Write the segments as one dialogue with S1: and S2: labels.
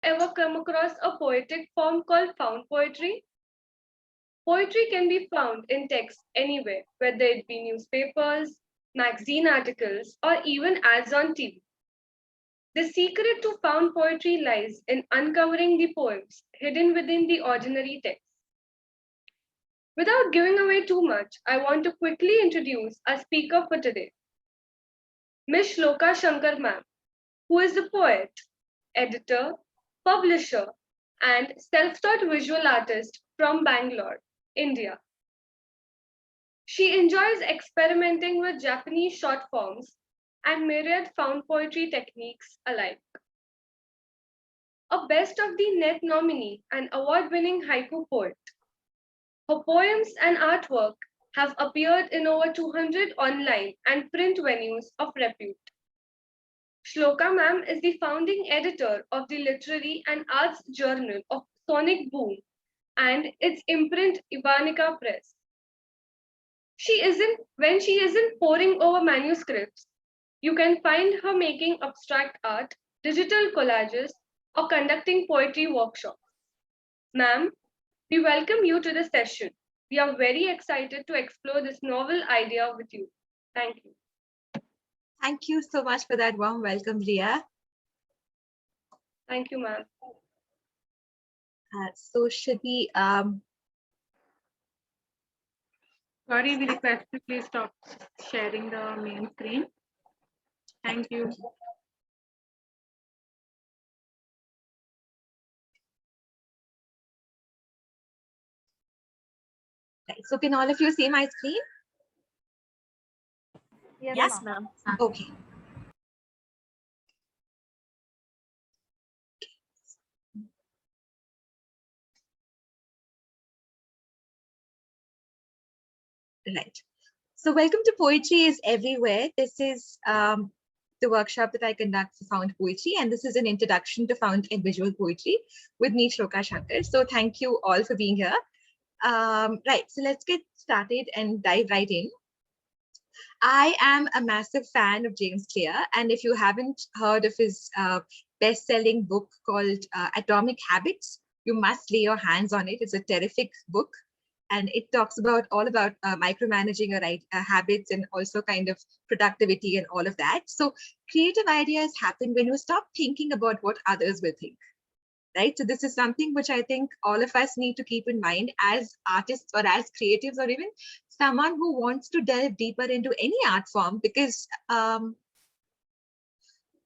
S1: ever come across a poetic form called found poetry? Poetry can be found in text anywhere, whether it be newspapers, magazine articles, or even ads on TV. The secret to found poetry lies in uncovering the poems hidden within the ordinary text. Without giving away too much, I want to quickly introduce our speaker for today, Ms. Shloka Shankar ma'am, who is a poet, editor, publisher, and self-taught visual artist from Bangalore, India. She enjoys experimenting with Japanese short forms and myriad found poetry techniques alike. A Best of the Net nominee and award-winning haiku poet. Her poems and artwork have appeared in over 200 online and print venues of repute. Shloka ma'am is the founding editor of the literary and arts journal of Sonic Boom and its imprint Ivanica Press. When she isn't poring over manuscripts, you can find her making abstract art, digital collages, or conducting poetry workshops. Ma'am, we welcome you to the session. We are very excited to explore this novel idea with you. Thank you.
S2: Thank you so much for that warm welcome, Ria.
S1: Thank you, ma'am.
S2: So should we...
S3: Sorry, we request you please stop sharing the main screen. Thank you.
S2: Right. So can all of you see my screen?
S4: Yes, ma'am.
S2: Okay. Right. So welcome to Poetry is Everywhere. This is the workshop that I conduct for found poetry, and this is an introduction to found and visual poetry with me, Shloka Shankar. So thank you all for being here. Right, so let's get started and dive right in. I am a massive fan of James Clear, and if you haven't heard of his best-selling book called Atomic Habits, you must lay your hands on it. It's a terrific book, and it talks about all about micromanaging your habits and also kind of productivity and all of that. So creative ideas happen when you stop thinking about what others will think. Right? So this is something which I think all of us need to keep in mind as artists or as creatives or even someone who wants to delve deeper into any art form, because more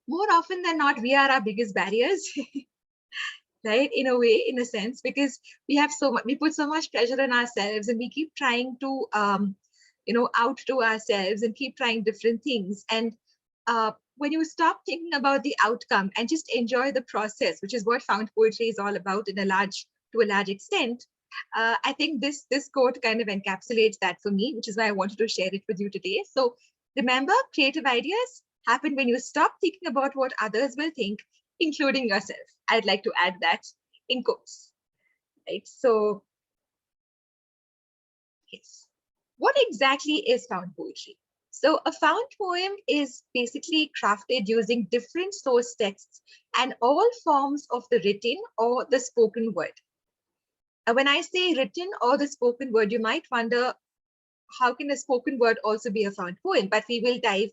S2: often than not, we are our biggest barriers, right? In a way, in a sense, because we have we put so much pressure on ourselves and we keep trying to, outdo ourselves and keep trying different things. And when you stop thinking about the outcome and just enjoy the process, which is what found poetry is all about to a large extent, I think this quote kind of encapsulates that for me, which is why I wanted to share it with you today. So remember, creative ideas happen when you stop thinking about what others will think, including yourself. I'd like to add that in quotes, right? So yes, what exactly is found poetry? So a found poem is basically crafted using different source texts and all forms of the written or the spoken word. When I say written or the spoken word, you might wonder, how can a spoken word also be a found poem? But we will dive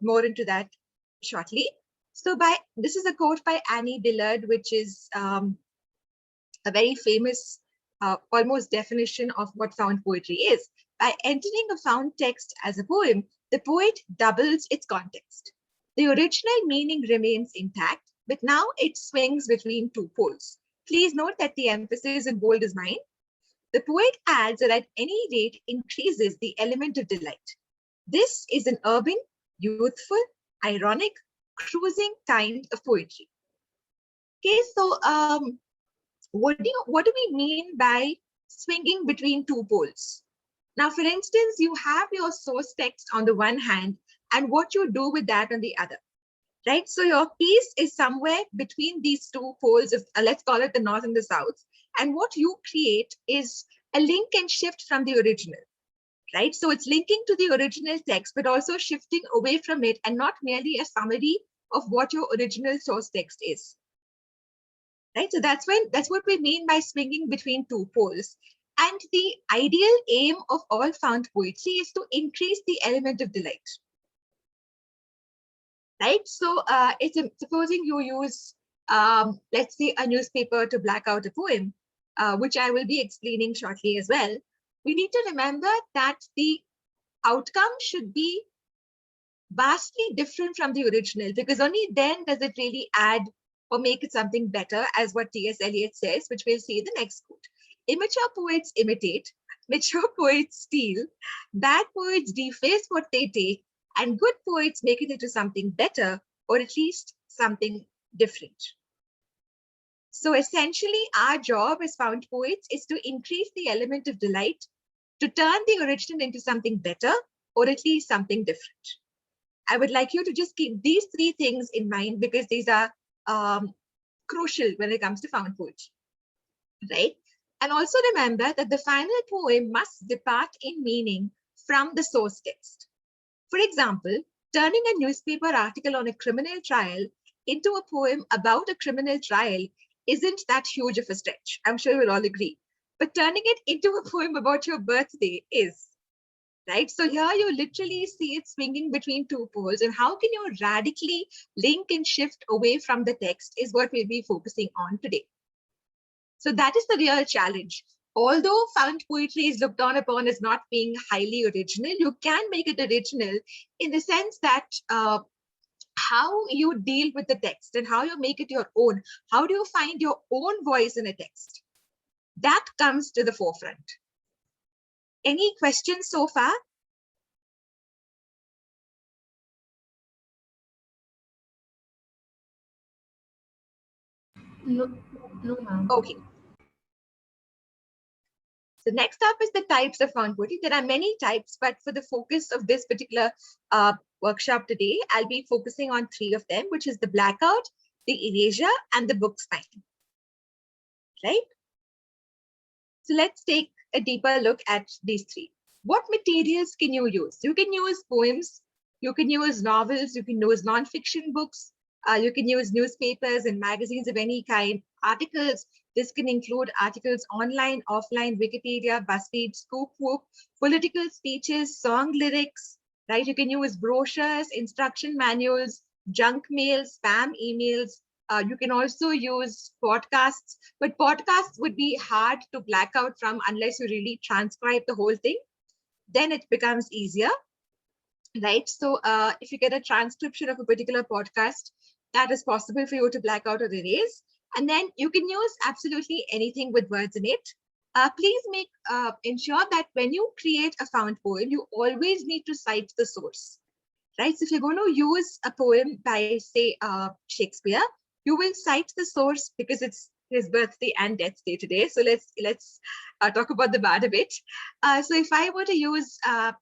S2: more into that shortly. So this is a quote by Annie Dillard, which is a very famous almost definition of what found poetry is. By entering a found text as a poem, the poet doubles its context. The original meaning remains intact, but now it swings between two poles. Please note that the emphasis in bold is mine. The poet adds that at any rate increases the element of delight. This is an urban, youthful, ironic, cruising kind of poetry. Okay, so what do we mean by swinging between two poles? Now, for instance, you have your source text on the one hand and what you do with that on the other, right? So your piece is somewhere between these two poles of, let's call it the north and the south. And what you create is a link and shift from the original, right? So it's linking to the original text, but also shifting away from it and not merely a summary of what your original source text is. right? So that's what we mean by swinging between two poles. And the ideal aim of all found poetry is to increase the element of delight, right? So supposing you use, let's say, a newspaper to black out a poem, which I will be explaining shortly as well. We need to remember that the outcome should be vastly different from the original, because only then does it really add or make it something better, as what T.S. Eliot says, which we'll see in the next quote. Immature poets imitate, mature poets steal, bad poets deface what they take, and good poets make it into something better, or at least something different. So essentially, our job as found poets is to increase the element of delight, to turn the original into something better, or at least something different. I would like you to just keep these three things in mind, because these are crucial when it comes to found poetry, right? And also remember that the final poem must depart in meaning from the source text. For example, turning a newspaper article on a criminal trial into a poem about a criminal trial isn't that huge of a stretch. I'm sure we'll all agree. But turning it into a poem about your birthday is. Right? So here you literally see it swinging between two poles, and how can you radically link and shift away from the text is what we'll be focusing on today. So that is the real challenge. Although found poetry is looked on upon as not being highly original, you can make it original in the sense that how you deal with the text and how you make it your own. How do you find your own voice in a text? That comes to the forefront. Any questions so far?
S3: No, ma'am.
S2: Okay. So next up is the types of found poetry. There are many types, but for the focus of this particular workshop today, I'll be focusing on three of them, which is the blackout, the erasure, and the book spine. Right? So let's take a deeper look at these three. What materials can you use? You can use poems, you can use novels, you can use non-fiction books, you can use newspapers and magazines of any kind, articles. This can include articles online, offline, Wikipedia, BuzzFeed, Scoop Whoop, political speeches, song lyrics, right? You can use brochures, instruction manuals, junk mail, spam emails. You can also use podcasts, but podcasts would be hard to black out from unless you really transcribe the whole thing. Then it becomes easier, right? So if you get a transcription of a particular podcast, that is possible for you to black out or erase. And then you can use absolutely anything with words in it. Please ensure that when you create a found poem, you always need to cite the source, right? So if you're going to use a poem by, say, Shakespeare, you will cite the source because it's his birthday and death day today. So let's talk about the bad a bit. So if I were to use, I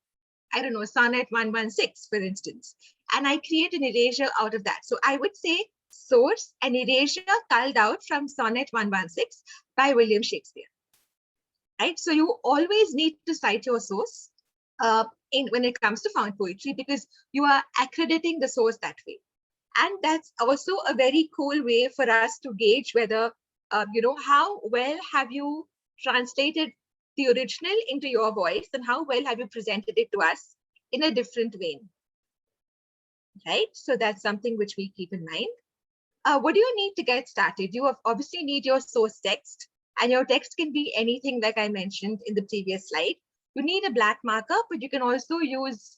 S2: don't know, Sonnet 116, for instance, and I create an erasure out of that. So I would say source and erasure culled out from Sonnet 116 by William Shakespeare, right? So you always need to cite your source when it comes to found poetry, because you are accrediting the source that way. And that's also a very cool way for us to gauge whether, how well have you translated the original into your voice and how well have you presented it to us in a different vein, right? So that's something which we keep in mind. What do you need to get started? You obviously need your source text, and your text can be anything like I mentioned in the previous slide. You need a black marker, but you can also use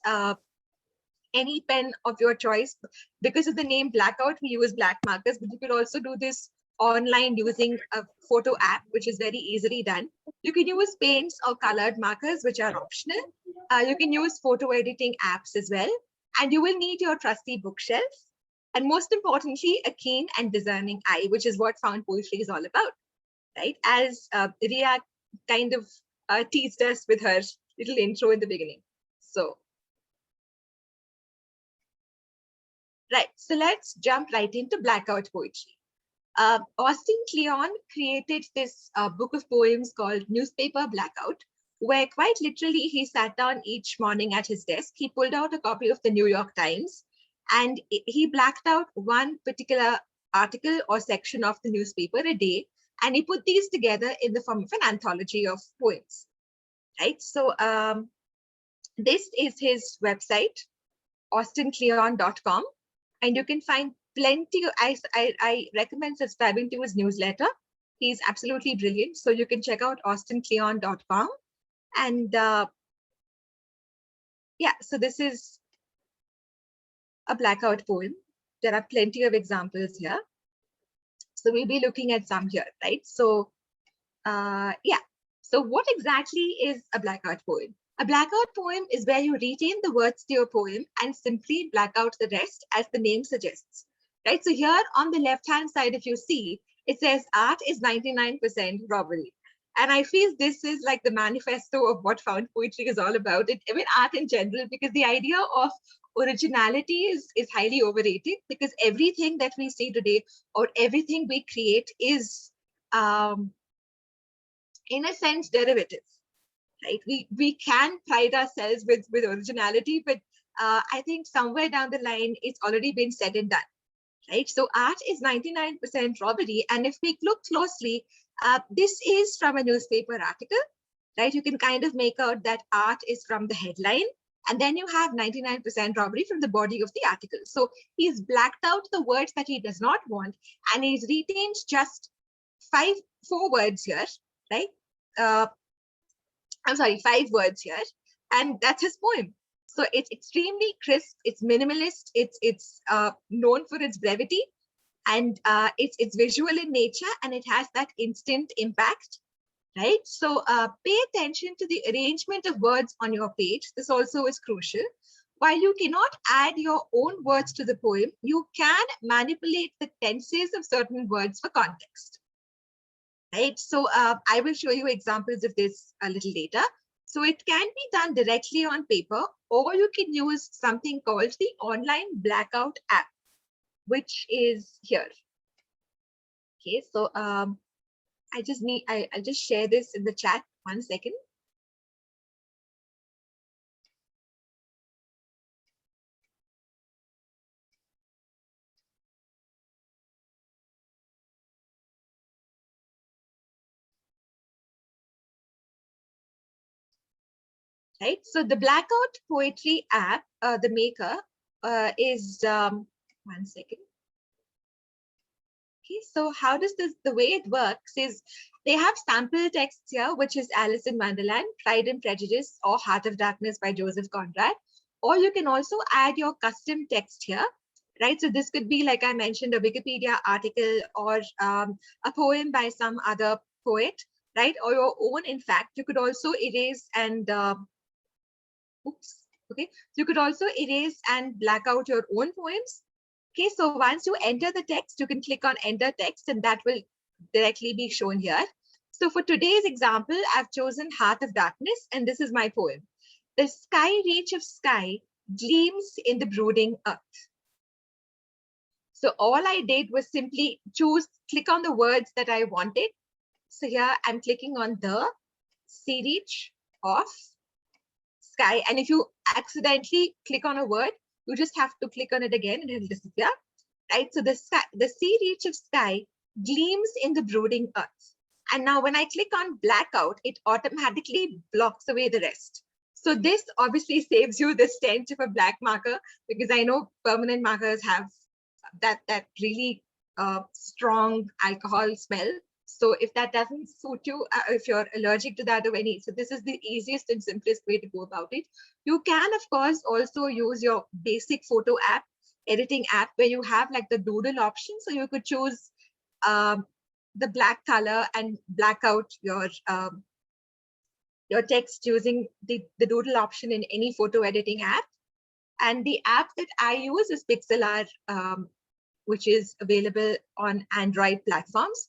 S2: any pen of your choice. Because of the name Blackout, we use black markers, but you can also do this online using a photo app, which is very easily done. You can use paints or colored markers, which are optional. You can use photo editing apps as well. And you will need your trusty bookshelf. And most importantly, a keen and discerning eye, which is what found poetry is all about, right? As Ria kind of teased us with her little intro in the beginning. So, right, so let's jump right into blackout poetry. Austin Kleon created this book of poems called Newspaper Blackout, where quite literally he sat down each morning at his desk. He pulled out a copy of the New York Times and he blacked out one particular article or section of the newspaper a day, and he put these together in the form of an anthology of poems, right? So this is his website, austincleon.com, and you can find plenty of, I recommend subscribing to his newsletter. He's absolutely brilliant. So you can check out austincleon.com. And yeah, so this is a blackout poem. There are plenty of examples here. So we'll be looking at some here, right? So yeah, so what exactly is a blackout poem? A blackout poem is where you retain the words to your poem and simply black out the rest, as the name suggests, right? So here on the left-hand side, if you see, it says art is 99% robbery. And I feel this is like the manifesto of what found poetry is all about. Even art in general, because the idea of originality is highly overrated, because everything that we see today or everything we create is, in a sense, derivative, right? We can pride ourselves with originality, but I think somewhere down the line, it's already been said and done, right? So art is 99% robbery. And if we look closely, this is from a newspaper article, right? You can kind of make out that art is from the headline, and then you have 99% robbery from the body of the article. So he's blacked out the words that he does not want, and he's retained just 4 words here, right? I'm sorry, 5 words here, and that's his poem. So it's extremely crisp, it's minimalist, it's known for its brevity, and it's visual in nature, and it has that instant impact, right? So pay attention to the arrangement of words on your page. This also is crucial. While you cannot add your own words to the poem, you can manipulate the tenses of certain words for context, right? So I will show you examples of this a little later. So it can be done directly on paper, or you can use something called the online Blackout app, which is here. Okay, so I'll just share this in the chat. 1 second. Right, so the Blackout Poetry app, the maker is 1 second. Okay, so how does the way it works is they have sample texts here, which is Alice in Wonderland, Pride and Prejudice, or Heart of Darkness by Joseph Conrad. Or you can also add your custom text here, right? So this could be, like I mentioned, a Wikipedia article, or a poem by some other poet, right? Or your own. In fact, you could also erase and okay, so you could also erase and black out your own poems. Okay, so once you enter the text, you can click on enter text, and that will directly be shown here. So for today's example, I've chosen Heart of Darkness, and this is my poem. The sky reach of sky gleams in the brooding earth. So all I did was simply click on the words that I wanted. So here I'm clicking on the sea reach of sky. And if you accidentally click on a word, you just have to click on it again and it'll disappear, right? So the sea reach of sky gleams in the brooding earth. And now when I click on blackout, it automatically blocks away the rest. So this obviously saves you the stench of a black marker, because I know permanent markers have that really strong alcohol smell. So if that doesn't suit you, if you're allergic to that or any, so this is the easiest and simplest way to go about it. You can, of course, also use your basic photo app, editing app, where you have like the doodle option. So you could choose the black color and black out your text using the doodle option in any photo editing app. And the app that I use is Pixlr, which is available on Android platforms.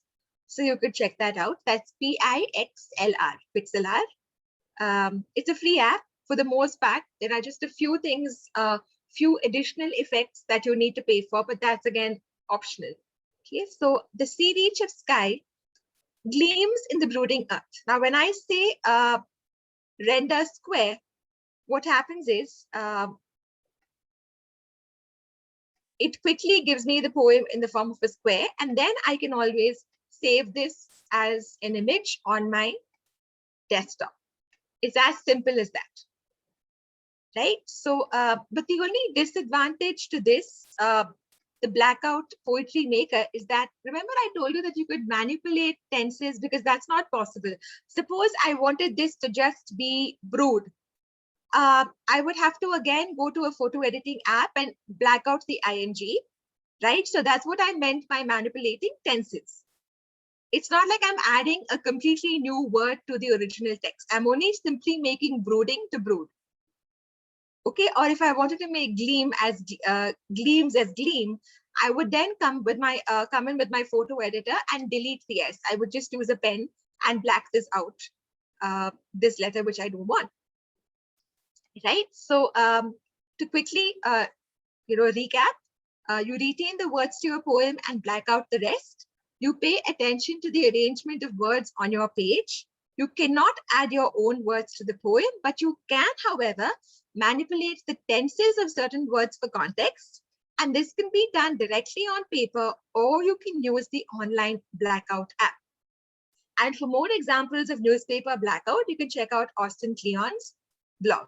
S2: So you could check that out. That's Pixlr, Pixlr. It's a free app for the most part. There are just a few things, few additional effects that you need to pay for, but that's again optional. Okay, so the sea reach of sky gleams in the brooding earth. Now, when I say render square, what happens is it quickly gives me the poem in the form of a square, and then I can always save this as an image on my desktop. It's as simple as that, right? So, but the only disadvantage to this, the Blackout Poetry Maker, is that, remember I told you that you could manipulate tenses, because that's not possible. Suppose I wanted this to just be brood. I would have to again go to a photo editing app and black out the ing, right? So that's what I meant by manipulating tenses. It's not like I'm adding a completely new word to the original text. I'm only simply making brooding to brood. Okay, or if I wanted to make gleam as gleams as gleam, I would then come in with my photo editor and delete the S. I would just use a pen and black this out, this letter which I don't want. Right. So to quickly recap, you retain the words to your poem and black out the rest. You pay attention to the arrangement of words on your page. You cannot add your own words to the poem, but you can, however, manipulate the tenses of certain words for context. And this can be done directly on paper, or you can use the online Blackout app. And for more examples of newspaper blackout, you can check out Austin Kleon's blog.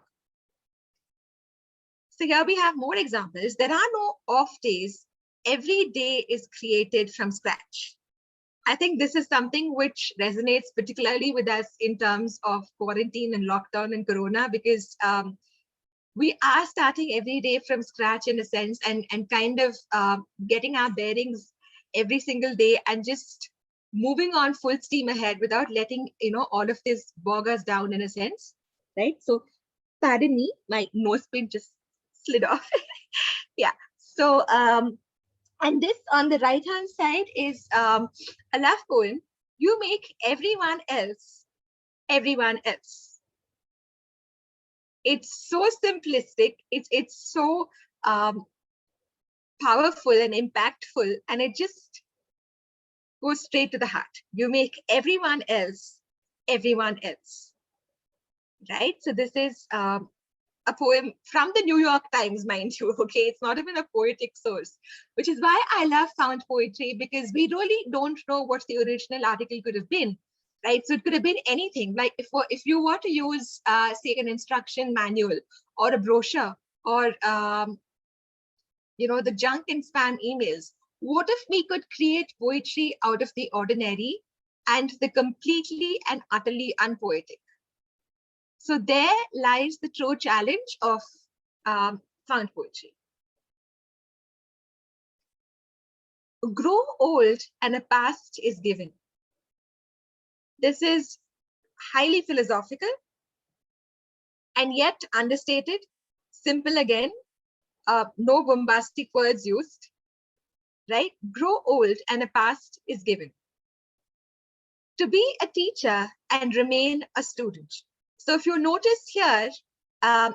S2: So here we have more examples. There are no off days. Every day is created from scratch. I think this is something which resonates particularly with us in terms of quarantine and lockdown and corona, because we are starting every day from scratch in a sense, and kind of getting our bearings every single day and just moving on full steam ahead without letting all of this bog us down in a sense, right? So pardon me, my nose pin just slid off. Yeah. So and this on the right hand side is a love poem. You make everyone else everyone else. It's so simplistic. It's so powerful and impactful, and it just goes straight to the heart. You make everyone else everyone else, right? So this is a poem from the New York Times, mind you. Okay, it's not even a poetic source, which is why I love found poetry, because we really don't know what the original article could have been, right? So it could have been anything. Like if you were to use, say, an instruction manual or a brochure, or the junk and spam emails. What if we could create poetry out of the ordinary and the completely and utterly unpoetic? So there lies the true challenge of found poetry. Grow old and a past is given. This is highly philosophical and yet understated, simple again, no bombastic words used, right? Grow old and a past is given. To be a teacher and remain a student. So if you notice here,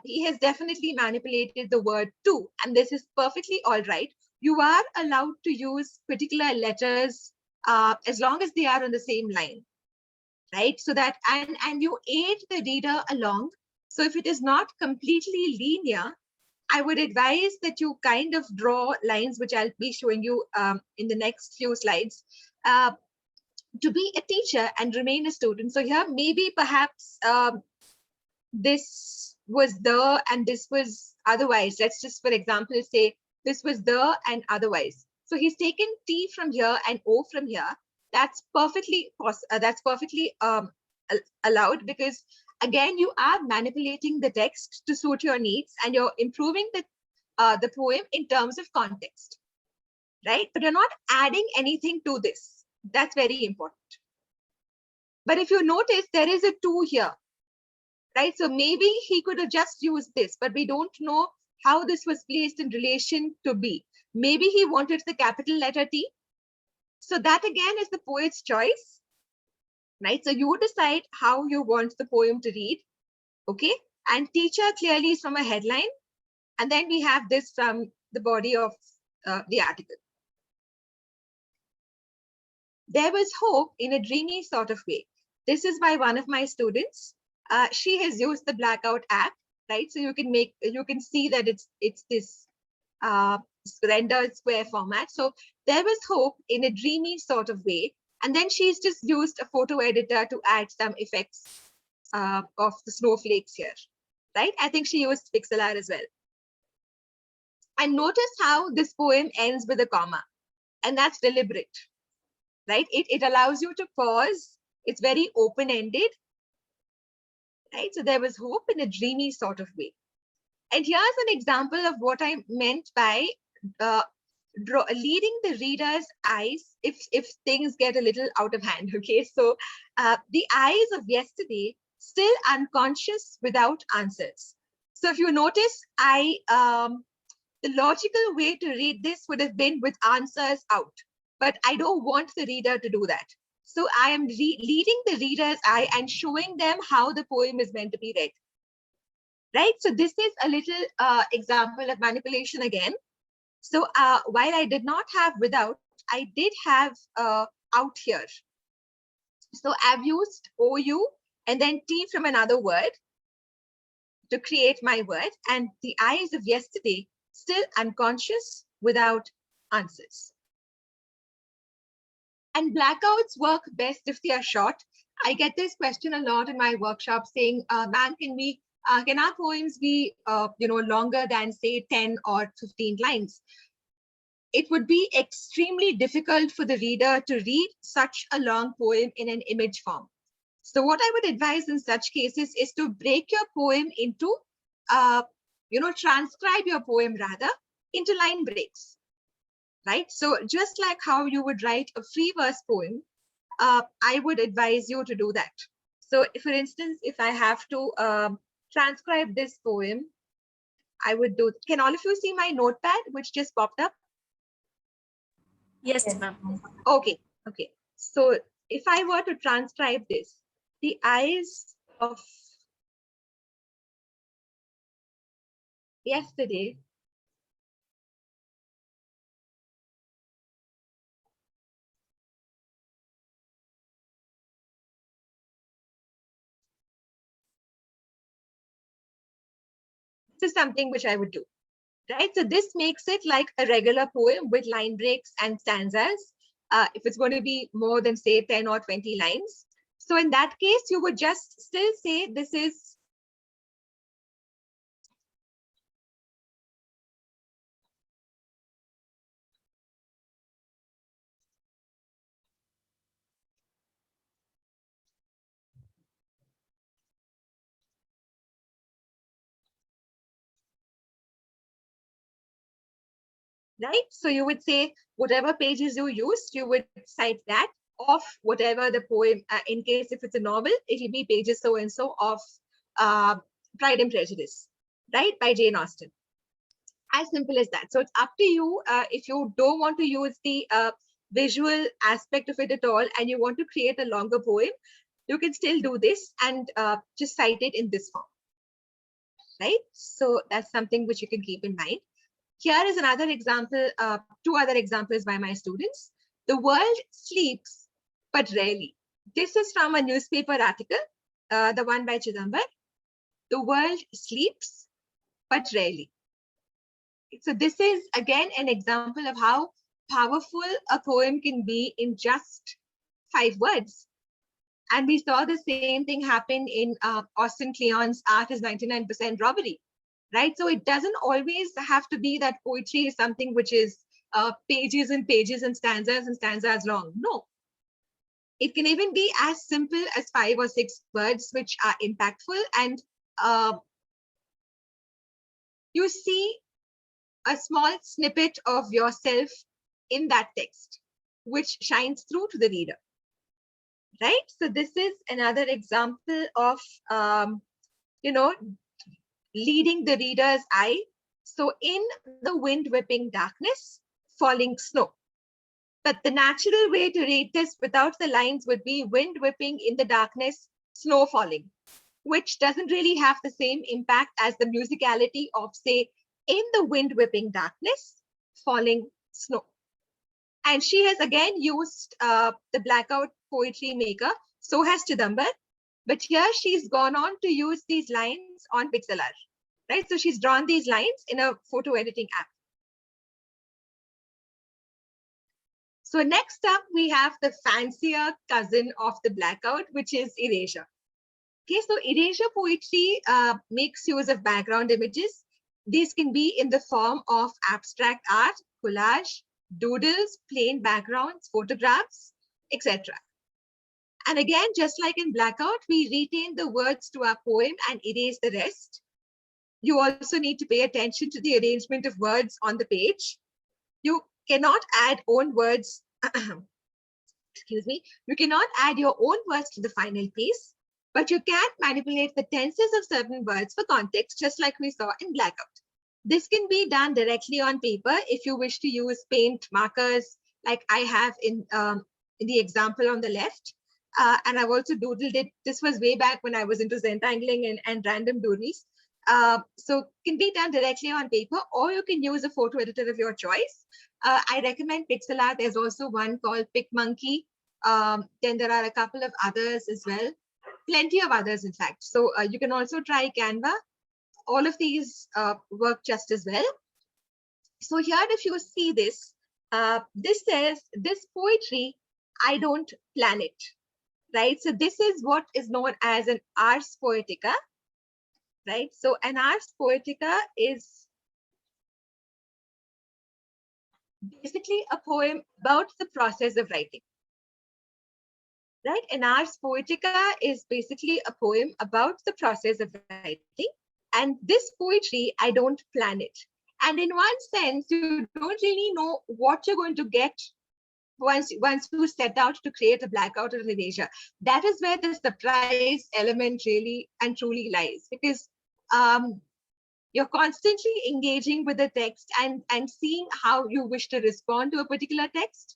S2: he has definitely manipulated the word to, and this is perfectly all right. You are allowed to use particular letters as long as they are on the same line, right? So that, and you aid the reader along. So if it is not completely linear, I would advise that you kind of draw lines, which I'll be showing you in the next few slides. To be a teacher and remain a student. So here, maybe perhaps this was the and this was otherwise. Let's just, for example, say this was the and otherwise. So he's taken T from here and O from here. That's perfectly allowed, because again, you are manipulating the text to suit your needs, and you're improving the poem in terms of context, right? But you're not adding anything to this. That's very important. But if you notice, there is a to here, right? So maybe he could have just used this, but we don't know how this was placed in relation to B. Maybe he wanted the capital letter T. So that again is the poet's choice, right? So you decide how you want the poem to read, okay? And teacher clearly is from a headline. And then we have this from the body of the article. There was hope in a dreamy sort of way. This is by one of my students. She has used the Blackout app, right? So you can see that it's this rendered square format. So there was hope in a dreamy sort of way. And then she's just used a photo editor to add some effects of the snowflakes here, right? I think she used pixel art as well. And notice how this poem ends with a comma, and that's deliberate, right? It allows you to pause. It's very open-ended, right? So there was hope in a dreamy sort of way. And here's an example of what I meant by leading the reader's eyes if things get a little out of hand, okay? So the eyes of yesterday, still unconscious without answers. So if you notice, the logical way to read this would have been with answers out, but I don't want the reader to do that. So I am leading the reader's eye and showing them how the poem is meant to be read, right? So this is a little example of manipulation again. So while I did not have without, I did have out here. So I've used OU and then T from another word to create my word, and the eyes of yesterday, still unconscious without answers. And blackouts work best if they are short. I get this question a lot in my workshop saying, ma'am, can our poems be longer than say 10 or 15 lines? It would be extremely difficult for the reader to read such a long poem in an image form. So what I would advise in such cases is to break your poem into, transcribe your poem rather into line breaks, right? So just like how you would write a free verse poem, I would advise you to do that. So for instance, if I have to transcribe this poem, I would do, can all of you see my notepad, which just popped up?
S4: Yes, ma'am.
S2: Okay. So if I were to transcribe this, the eyes of yesterday this is something which I would do, right? So this makes it like a regular poem with line breaks and stanzas. If it's going to be more than say 10 or 20 lines. So in that case, you would just still say this is right? So you would say whatever pages you used, you would cite that of whatever the poem, in case if it's a novel, it will be pages so-and-so of Pride and Prejudice, right? By Jane Austen. As simple as that. So it's up to you. If you don't want to use the visual aspect of it at all, and you want to create a longer poem, you can still do this and just cite it in this form, right? So that's something which you can keep in mind. Here is another example, two other examples by my students. The world sleeps, but rarely. This is from a newspaper article, the one by Chidambar. The world sleeps, but rarely. So this is again an example of how powerful a poem can be in just 5 words. And we saw the same thing happen in Austin Kleon's Art is 99% Robbery, right? So it doesn't always have to be that poetry is something which is pages and pages and stanzas long. No, it can even be as simple as 5 or 6 words which are impactful, and you see a small snippet of yourself in that text, which shines through to the reader, right? So this is another example of, leading the reader's eye. So in the wind whipping darkness, falling snow. But the natural way to read this without the lines would be wind whipping in the darkness, snow falling, which doesn't really have the same impact as the musicality of, say, in the wind whipping darkness, falling snow. And she has again used the Blackout Poetry Maker. So has Chidambar. But here she's gone on to use these lines on pixel art, right? So she's drawn these lines in a photo editing app. So next up, we have the fancier cousin of the blackout, which is erasure. Okay, so erasure poetry makes use of background images. These can be in the form of abstract art, collage, doodles, plain backgrounds, photographs, etc. And again, just like in blackout, we retain the words to our poem and erase the rest. You also need to pay attention to the arrangement of words on the page. You cannot add own words, excuse me, you cannot add your own words to the final piece, but you can manipulate the tenses of certain words for context, just like we saw in blackout. This can be done directly on paper if you wish to use paint markers, like I have in the example on the left. And I've also doodled it. This was way back when I was into Zentangling and random doodles. So can be done directly on paper, or you can use a photo editor of your choice. I recommend pixel art. There's also one called PicMonkey. Then there are a couple of others as well. Plenty of others, in fact. So you can also try Canva. All of these work just as well. So here, if you see this, this says, this poetry, I don't plan it, right? So this is what is known as an ars poetica, right? So an ars poetica is basically a poem about the process of writing, right? An ars poetica is basically a poem about the process of writing. And this poetry, I don't plan it. And in one sense, you don't really know what you're going to get once you set out to create a blackout or an erasure. That is where the surprise element really and truly lies, because you're constantly engaging with the text and seeing how you wish to respond to a particular text,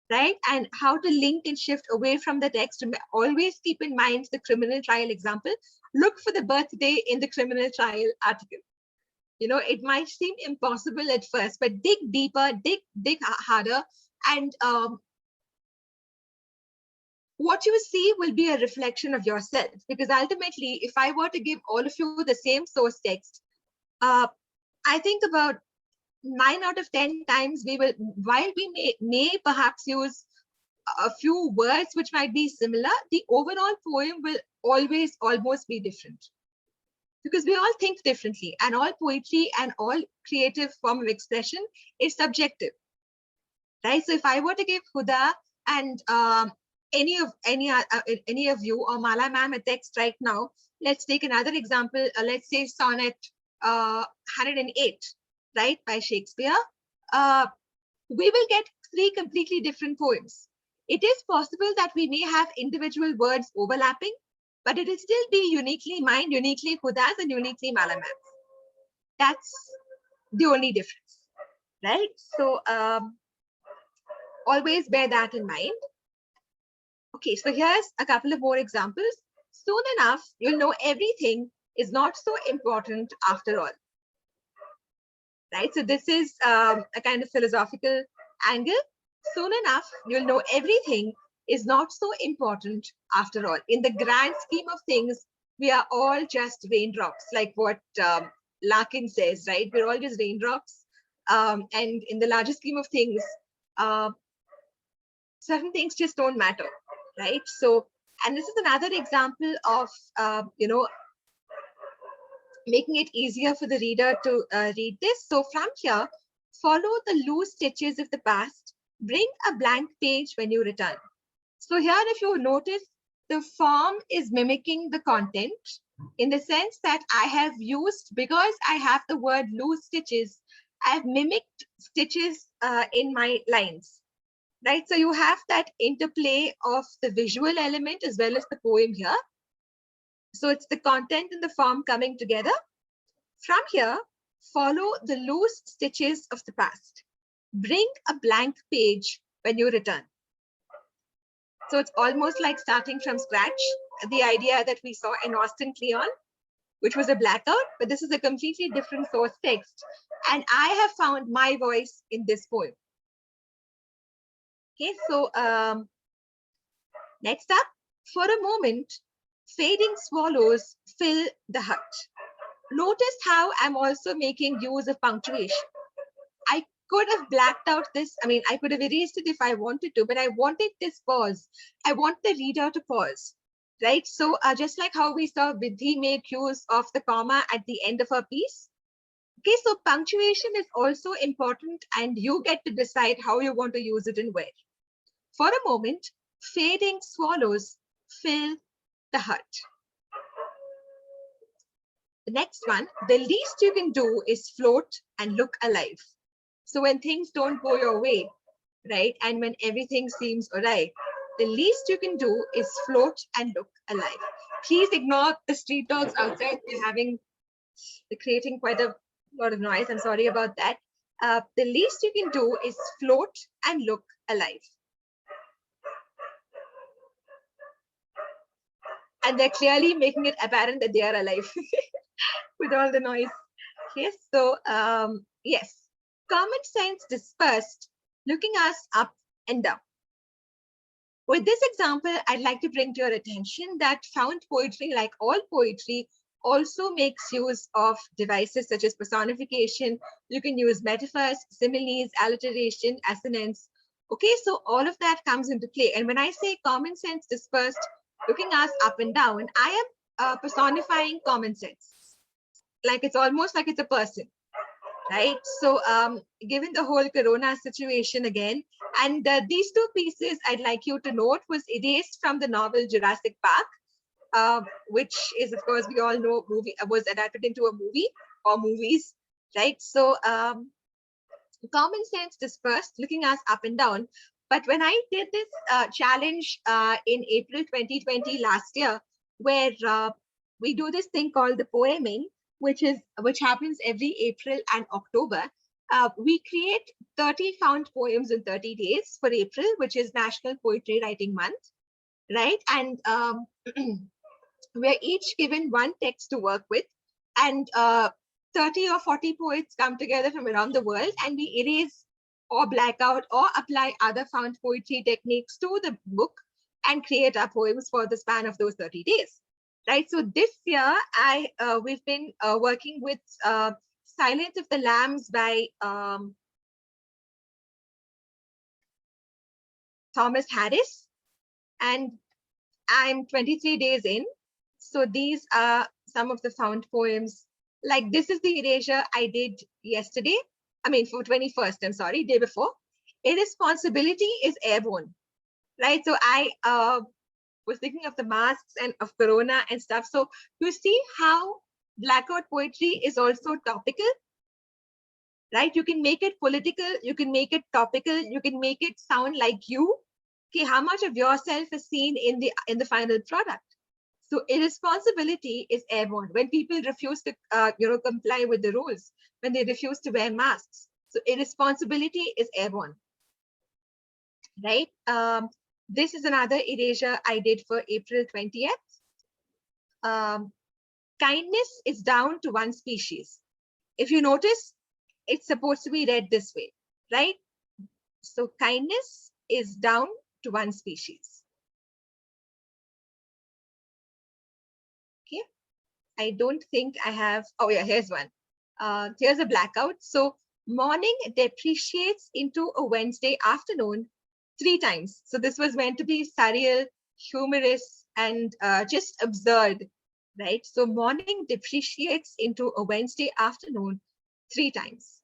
S2: right? And how to link and shift away from the text. Always keep in mind the criminal trial example. Look for the birthday in the criminal trial article. You know, it might seem impossible at first, but dig deeper, dig harder, and what you see will be a reflection of yourself. Because ultimately, if I were to give all of you the same source text, I think about 9 out of 10 times we will, while we may perhaps use a few words which might be similar, the overall poem will always almost be different. Because we all think differently, and all poetry and all creative form of expression is subjective, right? So if I were to give Huda and any of you or Mala ma'am a text right now, let's take another example. Let's say sonnet 108, right, by Shakespeare. We will get 3 completely different poems. It is possible that we may have individual words overlapping, but it will still be uniquely mine, uniquely Huda's, and uniquely Mala ma'am's. That's the only difference, right? So always bear that in mind. Okay, so here's a couple of more examples. Soon enough, you'll know everything is not so important after all, right? So this is a kind of philosophical angle. Soon enough, you'll know everything is not so important after all. In the grand scheme of things, we are all just raindrops, like what Larkin says, right? We're all just raindrops. And in the larger scheme of things, certain things just don't matter, right? So, and this is another example of, making it easier for the reader to read this. So from here, follow the loose stitches of the past, bring a blank page when you return. So here, if you notice, the form is mimicking the content in the sense that I have used, because I have the word loose stitches, I have mimicked stitches in my lines, right? So you have that interplay of the visual element as well as the poem here. So it's the content and the form coming together. From here, follow the loose stitches of the past. Bring a blank page when you return. So it's almost like starting from scratch, the idea that we saw in Austin Kleon, which was a blackout, but this is a completely different source text. And I have found my voice in this poem. Okay, so next up, for a moment, fading swallows fill the hut. Notice how I'm also making use of punctuation. I could have blacked out this. I mean, I could have erased it if I wanted to, but I wanted this pause. I want the reader to pause, right? So just like how we saw Vidhi make use of the comma at the end of her piece. Okay, so punctuation is also important and you get to decide how you want to use it and where. For a moment, fading swallows fill the hut. The next one, the least you can do is float and look alive. So when things don't go your way, right, and when everything seems all right, the least you can do is float and look alive. Please ignore the street dogs outside. They're creating quite a lot of noise. I'm sorry about that. The least you can do is float and look alive. And they're clearly making it apparent that they are alive with all the noise. Okay, so yes, common sense dispersed, looking us up and down. With this example, I'd like to bring to your attention that found poetry, like all poetry, also makes use of devices such as personification. You can use metaphors, similes, alliteration, assonance. Okay, so all of that comes into play. And when I say common sense dispersed, looking us up and down, I am personifying common sense. Like it's almost like it's a person, right? So given the whole corona situation again, and these two pieces I'd like you to note was erased from the novel Jurassic Park, which is, of course, we all know, movie was adapted into a movie or movies, right? So common sense dispersed, looking us up and down. But when I did this challenge in April 2020 last year, where we do this thing called the poeming, which happens every April and October. We create 30 found poems in 30 days for April, which is National Poetry Writing Month, right? And we're each given one text to work with, and 30 or 40 poets come together from around the world, and we erase or black out or apply other found poetry techniques to the book and create our poems for the span of those 30 days. Right. So this year, we've been working with Silence of the Lambs by Thomas Harris, and I'm 23 days in. So these are some of the found poems. Like this is the erasure I did yesterday. I mean, for 21st, I'm sorry, day before. Irresponsibility is airborne, right? So I was thinking of the masks and of corona and stuff. So you see how blackout poetry is also topical, right? You can make it political, you can make it topical, you can make it sound like you. Okay, how much of yourself is seen in the final product? So irresponsibility is airborne when people refuse to comply with the rules, when they refuse to wear masks. So irresponsibility is airborne, right? This is another erasure I did for April 20th. Kindness is down to one species. If you notice, it's supposed to be read this way, right? So kindness is down to one species. Okay, I don't think I have, oh yeah, here's one. Here's a blackout. So morning depreciates into a Wednesday afternoon 3 times. So this was meant to be surreal, humorous, and just absurd, right? So morning depreciates into a Wednesday afternoon 3 times.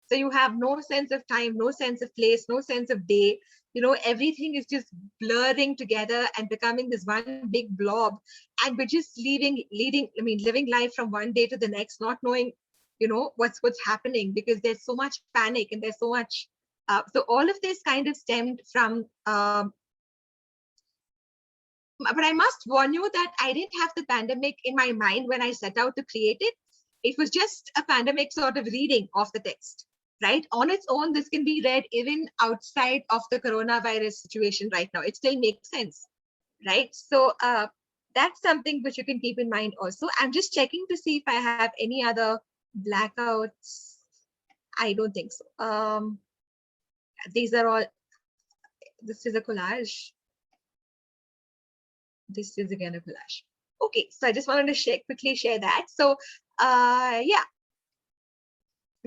S2: So you have no sense of time, no sense of place, no sense of day. Everything is just blurring together and becoming this one big blob. And we're just living life from one day to the next, not knowing, what's happening, because there's so much panic and there's so much. So all of this kind of stemmed from, but I must warn you that I didn't have the pandemic in my mind when I set out to create it. It was just a pandemic sort of reading of the text, right? On its own, this can be read even outside of the coronavirus situation right now. It still makes sense, right? So that's something which you can keep in mind also. I'm just checking to see if I have any other blackouts. I don't think so. These are all, this is a collage. This is again a collage. Okay, so I just wanted to quickly share that. So yeah,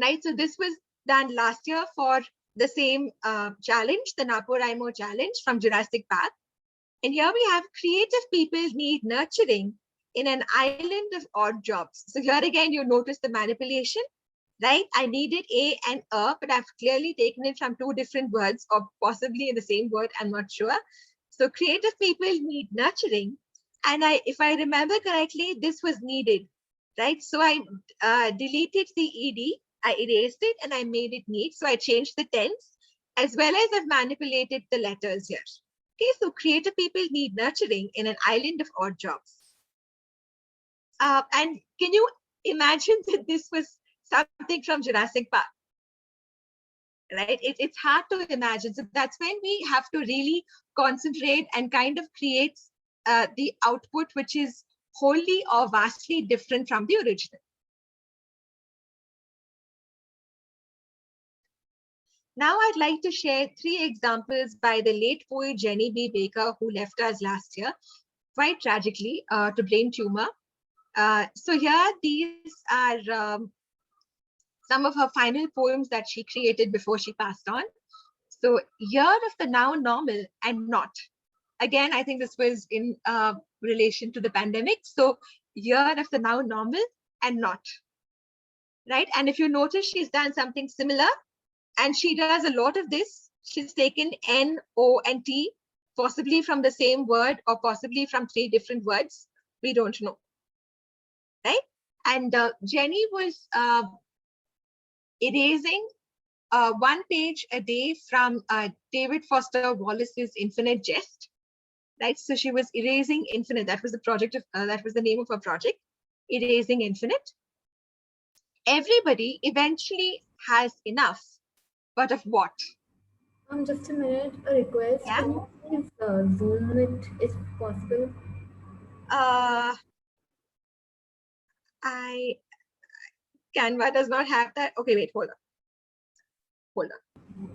S2: right. So this was done last year for the same challenge, the NaPoWriMo challenge from Jurassic Park. And here we have creative people need nurturing in an island of odd jobs. So here again, you notice the manipulation, right? I needed a and a, but I've clearly taken it from two different words or possibly in the same word, I'm not sure. So creative people need nurturing. And if I remember correctly, this was needed, right? So I deleted the ed, I erased it and I made it need. So I changed the tense as well as I've manipulated the letters here. Okay, so creative people need nurturing in an island of odd jobs. And can you imagine that this was something from Jurassic Park? Right? It's hard to imagine. So that's when we have to really concentrate and kind of create the output, which is wholly or vastly different from the original. Now I'd like to share 3 examples by the late poet Jenny B. Baker, who left us last year, quite tragically, to brain tumor. So here, these are some of her final poems that she created before she passed on. So year of the now normal and not. Again, I think this was in relation to the pandemic. So year of the now normal and not. Right? And if you notice, she's done something similar. And she does a lot of this. She's taken N, O, and T, possibly from the same word or possibly from 3 different words. We don't know. Right? And Jenny was erasing 1 page a day from David Foster Wallace's Infinite Jest. Right? So she was erasing infinite. That was the project of that was the name of her project, Erasing Infinite. Everybody eventually has enough. But of what?
S4: Just a minute, a request.
S2: Yeah?
S4: Can you please zoom it if possible?
S2: Canva does not have that. Okay, wait, hold on.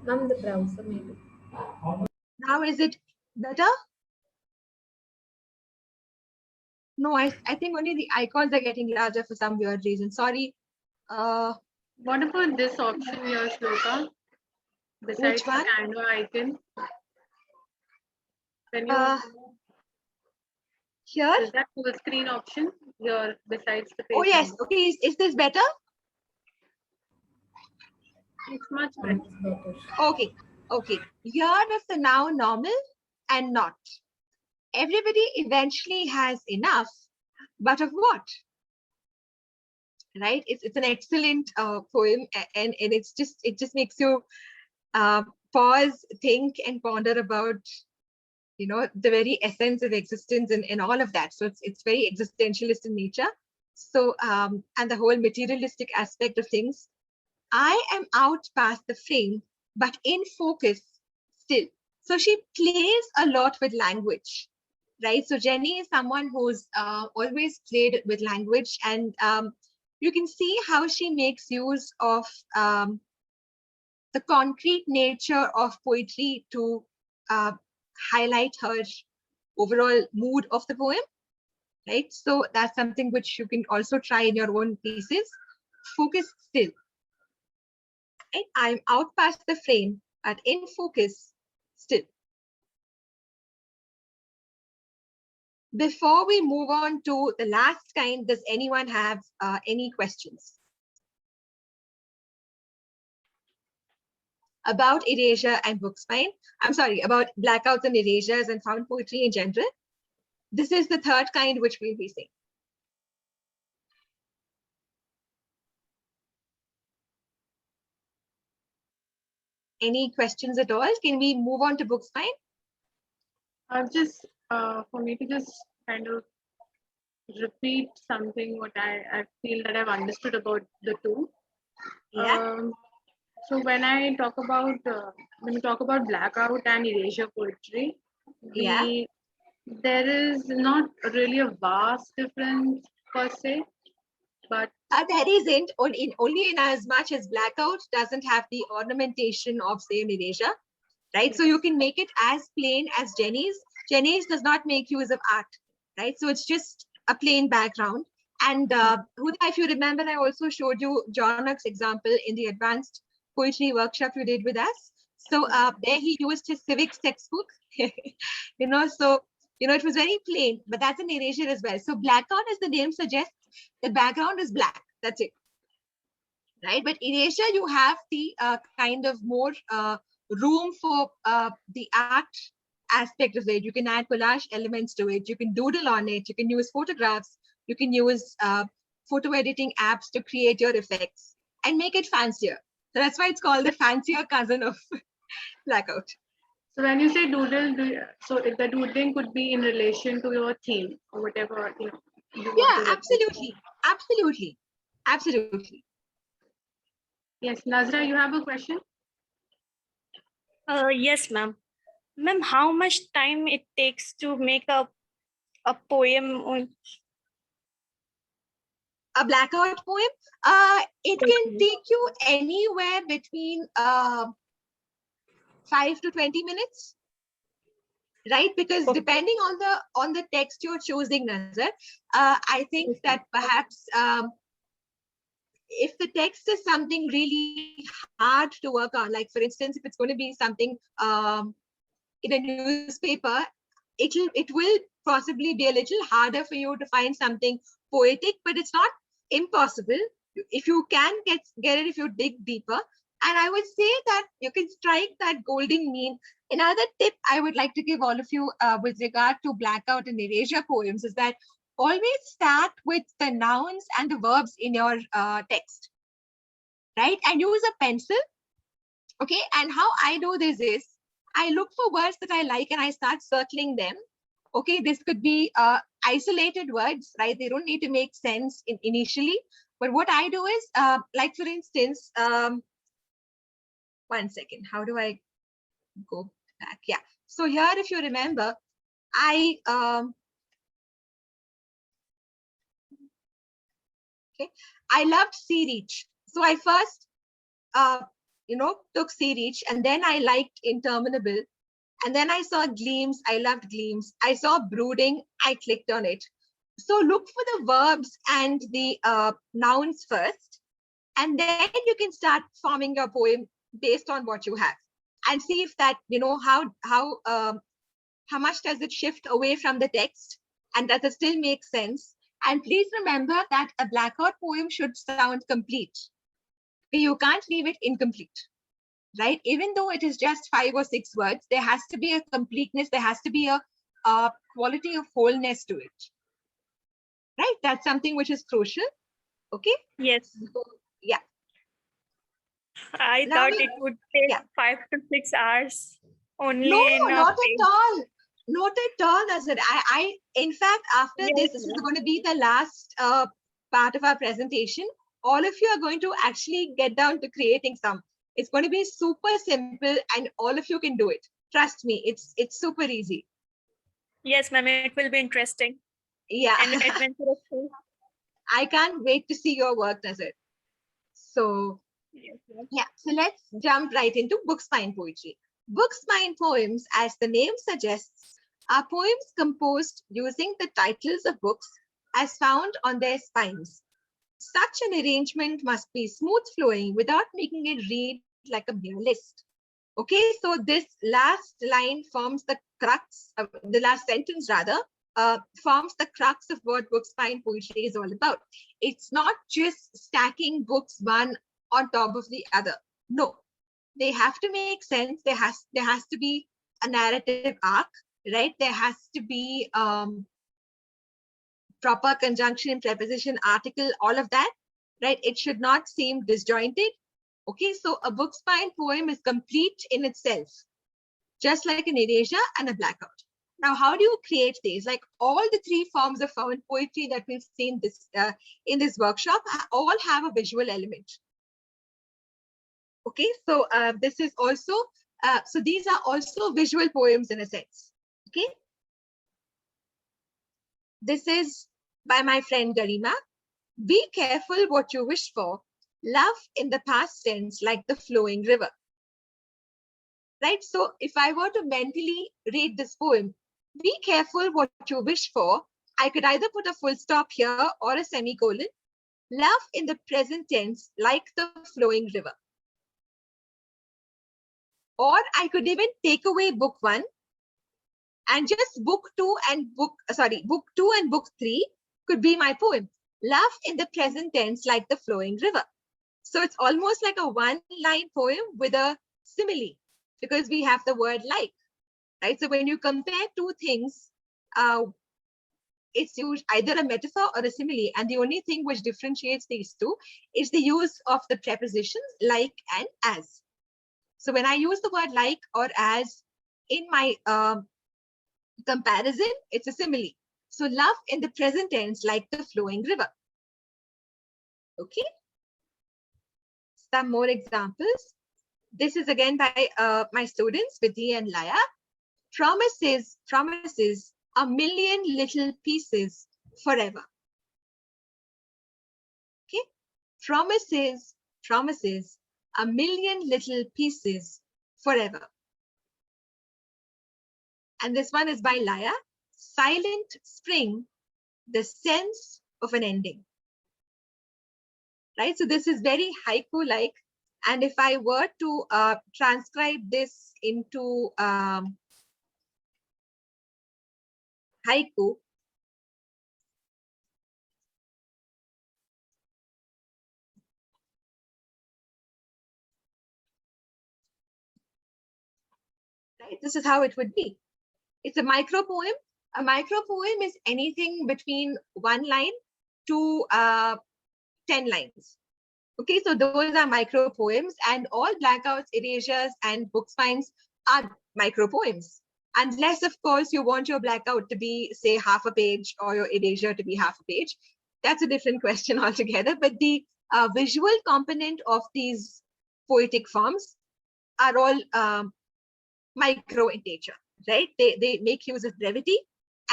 S4: Ma'am, the browser maybe.
S2: Now is it better? No, I think only the icons are getting larger for some weird reason. Sorry.
S3: What about this option here, Shloka? Besides
S2: Which one?
S3: the Canva icon. Can you
S2: Here?
S3: is that full screen option here besides the page?
S2: Oh yes.
S3: number?
S2: Okay, is this better?
S3: It's much better.
S4: Better.
S2: Okay. Here is the now normal and not. Everybody eventually has enough, but of what? Right? It's an excellent poem, and it just makes you pause, think, and ponder about, you know, the very essence of existence and all of that. So it's very existentialist in nature. So and the whole materialistic aspect of things. I am out past the frame, but in focus still. So she plays a lot with language, right? So Jenny is someone who's always played with language, and you can see how she makes use of the concrete nature of poetry to highlight her overall mood of the poem, right? So that's something which you can also try in your own pieces. Focus still. Right? I'm out past the frame, but in focus still. Before we move on to the last kind, does anyone have any questions about erasure and book spine? I'm sorry, about blackouts and erasures and found poetry in general. This is the 3rd kind which we'll be seeing. Any questions at all? Can we move on to book spine?
S3: Just for me to just kind of repeat something what I feel that I've understood about the two.
S2: Yeah.
S3: So when I talk about when we talk about blackout and erasure poetry,
S2: Yeah.
S3: there is not really a vast difference per se, but
S2: There isn't, only in as much as blackout doesn't have the ornamentation of, say, an erasure, right? So you can make it as plain as Jenny's. Jenny's does not make use of art, right? So it's just a plain background. And Huda, if you remember, I also showed you Jonak's example in the advanced poetry workshop you did with us. So there he used his civics textbook, so, it was very plain, but that's an erasure as well. So blackout, as the name suggests, the background is black. That's it. Right, but erasure, you have the kind of more room for the art aspect of it. You can add collage elements to it. You can doodle on it. You can use photographs. You can use photo editing apps to create your effects and make it fancier. So that's why it's called the fancier cousin of Blackout.
S3: So when you say doodle, so the doodling could be in relation to your theme or whatever you want to represent.
S2: Absolutely.
S3: Yes, Nazra, you have a question?
S5: Yes, ma'am. Ma'am, how much time it takes to make a poem?
S2: A blackout poem, it can take you anywhere between 5 to 20 minutes, right? Because depending on the text you're choosing, Nazar, I think that perhaps if the text is something really hard to work on, like for instance, if it's going to be something in a newspaper, it will possibly be a little harder for you to find something poetic, but it's not impossible if you can get it if you dig deeper. And I would say that you can strike that golden mean. Another tip I would like to give all of you with regard to blackout and erasure poems is that always start with the nouns and the verbs in your text, right? And use a pencil. Okay, and how I do this is I look for words that I like and I start circling them. Okay, this could be isolated words, right? They don't need to make sense initially. But what I do is, like for instance, 1 second, how do I go back? Yeah, so here, if you remember, I loved Sea Reach. So I first, took Sea Reach, and then I liked Interminable. And then I saw Gleams. I loved Gleams. I saw Brooding. I clicked on it. So look for the verbs and the nouns first, and then you can start forming your poem based on what you have, and see if that, how much does it shift away from the text, and does it still make sense? And please remember that a blackout poem should sound complete. You can't leave it incomplete, right? Even though it is just 5 or 6 words, there has to be a completeness. There has to be a quality of wholeness to it, right? That's something which is crucial. Okay.
S5: Yes.
S2: So, yeah.
S5: I thought it would take 5 to 6 hours only.
S2: No, not at all. Not at all, Nazar. I in fact, after this is going to be the last part of our presentation. All of you are going to actually get down to creating some. It's going to be super simple, and all of you can do it. Trust me, it's super easy.
S5: Yes, ma'am, it will be interesting.
S2: Yeah.
S5: And adventurous too.
S2: I can't wait to see your work, Nazar. So, yeah, so let's jump right into book spine poetry. Book spine poems, as the name suggests, are poems composed using the titles of books as found on their spines. Such an arrangement must be smooth flowing without making it read like a mere list. Okay, so this last line forms the crux, the last sentence rather, forms the crux of what book spine poetry is all about. It's not just stacking books one on top of the other. No, they have to make sense. There has to be a narrative arc, right? There has to be proper conjunction, preposition, article, all of that, right? It should not seem disjointed. Okay, so a book spine poem is complete in itself, just like an erasure and a blackout. Now, how do you create these? Like all the 3 forms of found poetry that we've seen in this workshop all have a visual element. Okay, so this is also, so these are also visual poems in a sense. Okay. This is by my friend Garima. Be careful what you wish for. Love in the past tense like the flowing river. Right, so if I were to mentally read this poem, be careful what you wish for, I could either put a full stop here or a semicolon. Love in the present tense like the flowing river. Or I could even take away book 1 and just book 2 and book 3 could be my poem. Love in the present tense like the flowing river. So it's almost like a one-line poem with a simile because we have the word like, right? So when you compare two things, it's either a metaphor or a simile. And the only thing which differentiates these two is the use of the prepositions like and as. So when I use the word like or as in my comparison, it's a simile. So love in the present tense like the flowing river. Okay. Some more examples. This is again by my students, Vidhi and Laya. Promises a million little pieces forever. Okay. Promises a million little pieces forever. And this one is by Laya. Silent spring, the sense of an ending. Right, so this is very haiku-like. And if I were to transcribe this into haiku, right, this is how it would be. It's a micro poem. A micro poem is anything between 1 line to 10 lines. Okay, so those are micro poems, and all blackouts, erasures, and book finds are micro poems. Unless, of course, you want your blackout to be, say, half a page or your erasure to be half a page. That's a different question altogether. But the visual component of these poetic forms are all micro in nature, right? They make use of brevity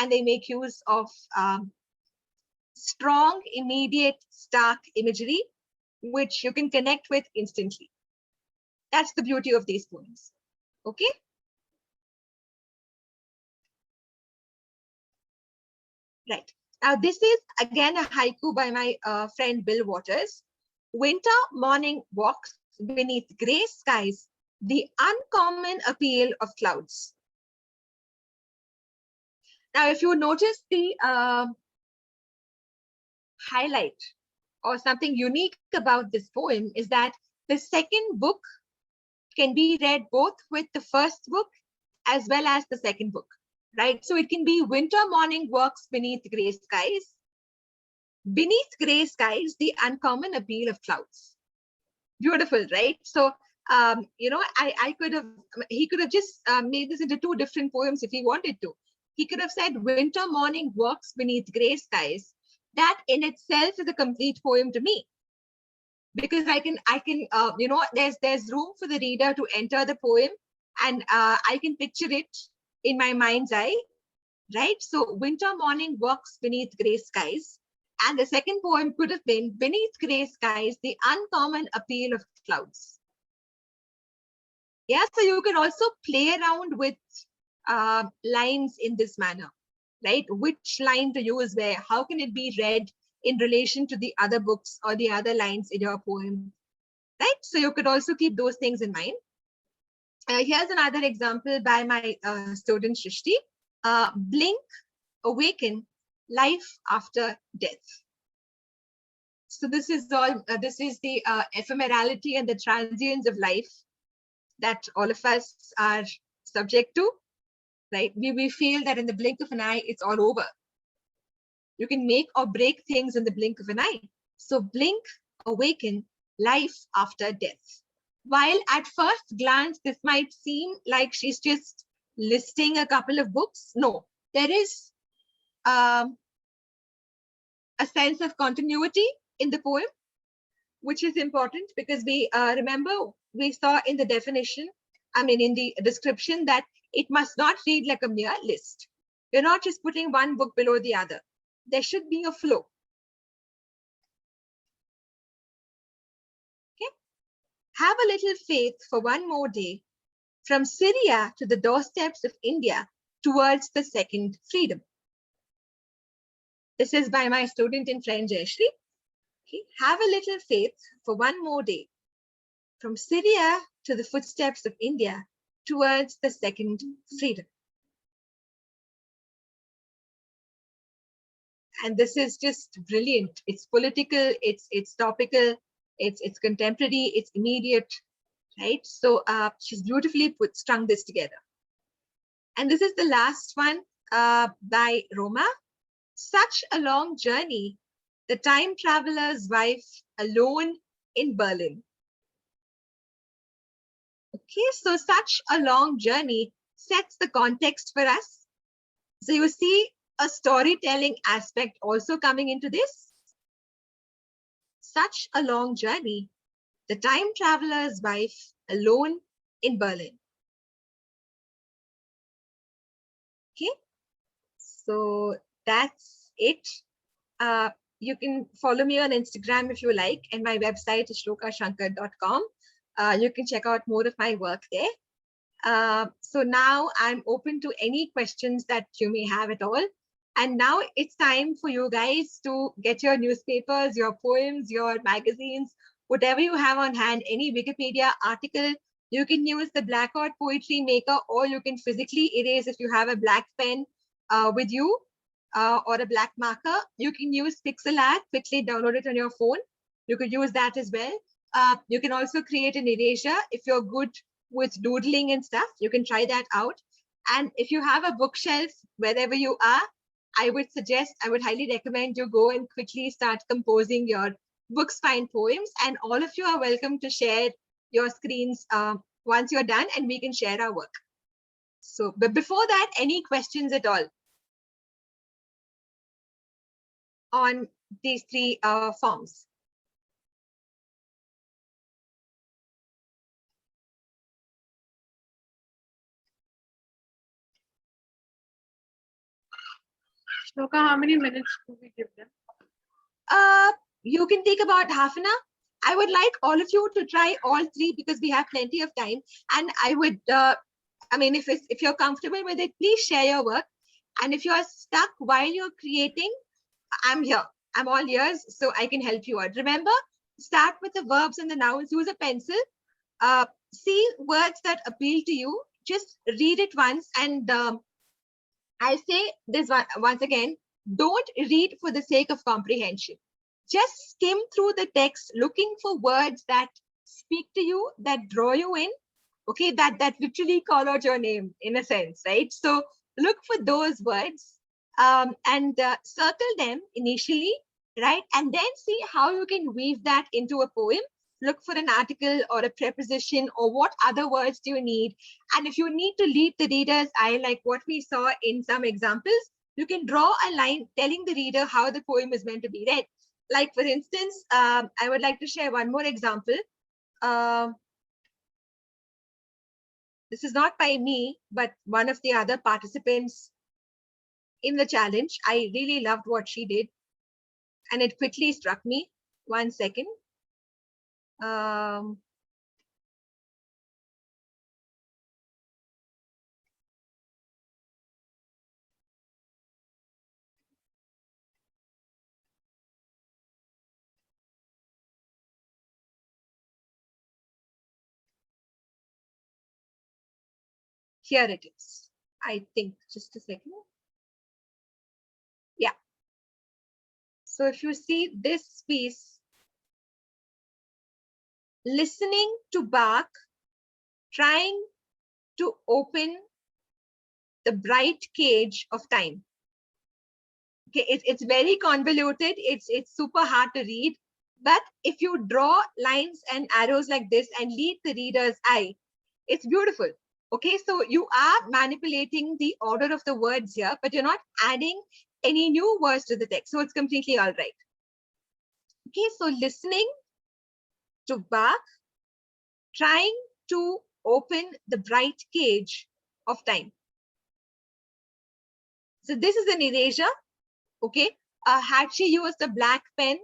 S2: and they make use of strong, immediate, stark imagery, which you can connect with instantly. That's the beauty of these poems. Okay. Right. Now, this is again a haiku by my friend Bill Waters. Winter morning walks beneath gray skies, the uncommon appeal of clouds. Now, if you notice the highlight or something unique about this poem is that the second book can be read both with the first book as well as the second book, right? So it can be winter morning walks beneath gray skies. Beneath gray skies, the uncommon appeal of clouds. Beautiful, right? So, you know, he could have just made this into 2 different poems if he wanted to. He could have said winter morning walks beneath gray skies. That in itself is a complete poem to me. Because I can, you know, there's room for the reader to enter the poem, and I can picture it in my mind's eye, right? So winter morning walks beneath gray skies, and the second poem could have been beneath gray skies, the uncommon appeal of clouds. Yeah, so you can also play around with lines in this manner, right? Which line to use where? How can it be read in relation to the other books or the other lines in your poem, right? So you could also keep those things in mind. Here's another example by my student Shrishti. Blink, awaken, life after death. So this is all. This is the ephemerality and the transience of life that all of us are subject to, right? We feel that in the blink of an eye, it's all over. You can make or break things in the blink of an eye. So blink, awaken, life after death. While at first glance, this might seem like she's just listing a couple of books. No, there is a sense of continuity in the poem, which is important because we remember we saw in the definition, in the description, that it must not read like a mere list. You're not just putting one book below the other. There should be a flow. Okay. Have a little faith for one more day, from Syria to the doorsteps of India towards the second freedom. This is by my student and friend Jayashri. Okay. Have a little faith for one more day, from Syria to the footsteps of India towards the second freedom. And this is just brilliant. It's political, it's topical, it's contemporary, it's immediate, right? So she's beautifully strung this together. And this is the last one by Roma. Such a long journey, the time traveler's wife alone in Berlin. Okay, so such a long journey sets the context for us. So you see a storytelling aspect also coming into this. Such a long journey, the time traveler's wife alone in Berlin. Okay, so that's it. You can follow me on Instagram if you like, and my website is shlokashankar.com. You can check out more of my work there. So now I'm open to any questions that you may have at all. And now it's time for you guys to get your newspapers, your poems, your magazines, whatever you have on hand, any Wikipedia article. You can use the Blackout Poetry Maker, or you can physically erase if you have a black pen with you or a black marker. You can use pixel art, quickly download it on your phone. You could use that as well. You can also create an erasure if you're good with doodling and stuff. You can try that out. And if you have a bookshelf wherever you are, I would highly recommend you go and quickly start composing your books find poems. And all of you are welcome to share your screens once you're done, and we can share our work. So, but before that, any questions at all on these three forms?
S3: Shloka, how many minutes do we give them?
S2: You can take about half an hour. I would like all of you to try all three because we have plenty of time. And I would, I mean, if you're comfortable with it, please share your work. And if you are stuck while you're creating, I'm here. I'm all ears, so I can help you out. Remember, start with the verbs and the nouns. Use a pencil. See words that appeal to you. Just read it once. And I'll say this once again, don't read for the sake of comprehension. Just skim through the text, looking for words that speak to you, that draw you in, okay, that literally call out your name in a sense, right? So look for those words and circle them initially, right? And then see how you can weave that into a poem. Look for an article or a preposition or what other words do you need. And if you need to lead the reader's eye, like what we saw in some examples, you can draw a line telling the reader how the poem is meant to be read. Like, for instance, I would like to share one more example. This is not by me, but one of the other participants in the challenge. I really loved what she did, and it quickly struck me. 1 second. Here it is. I think, just a second. Yeah. So if you see this piece, listening to bark, trying to open the bright cage of time. Okay, it's very convoluted. It's super hard to read. But if you draw lines and arrows like this and lead the reader's eye, it's beautiful. Okay, so you are manipulating the order of the words here, but you're not adding any new words to the text. So it's completely all right. Okay, so listening to bark, trying to open the bright cage of time. So this is an erasure. Okay, had she used a black pen,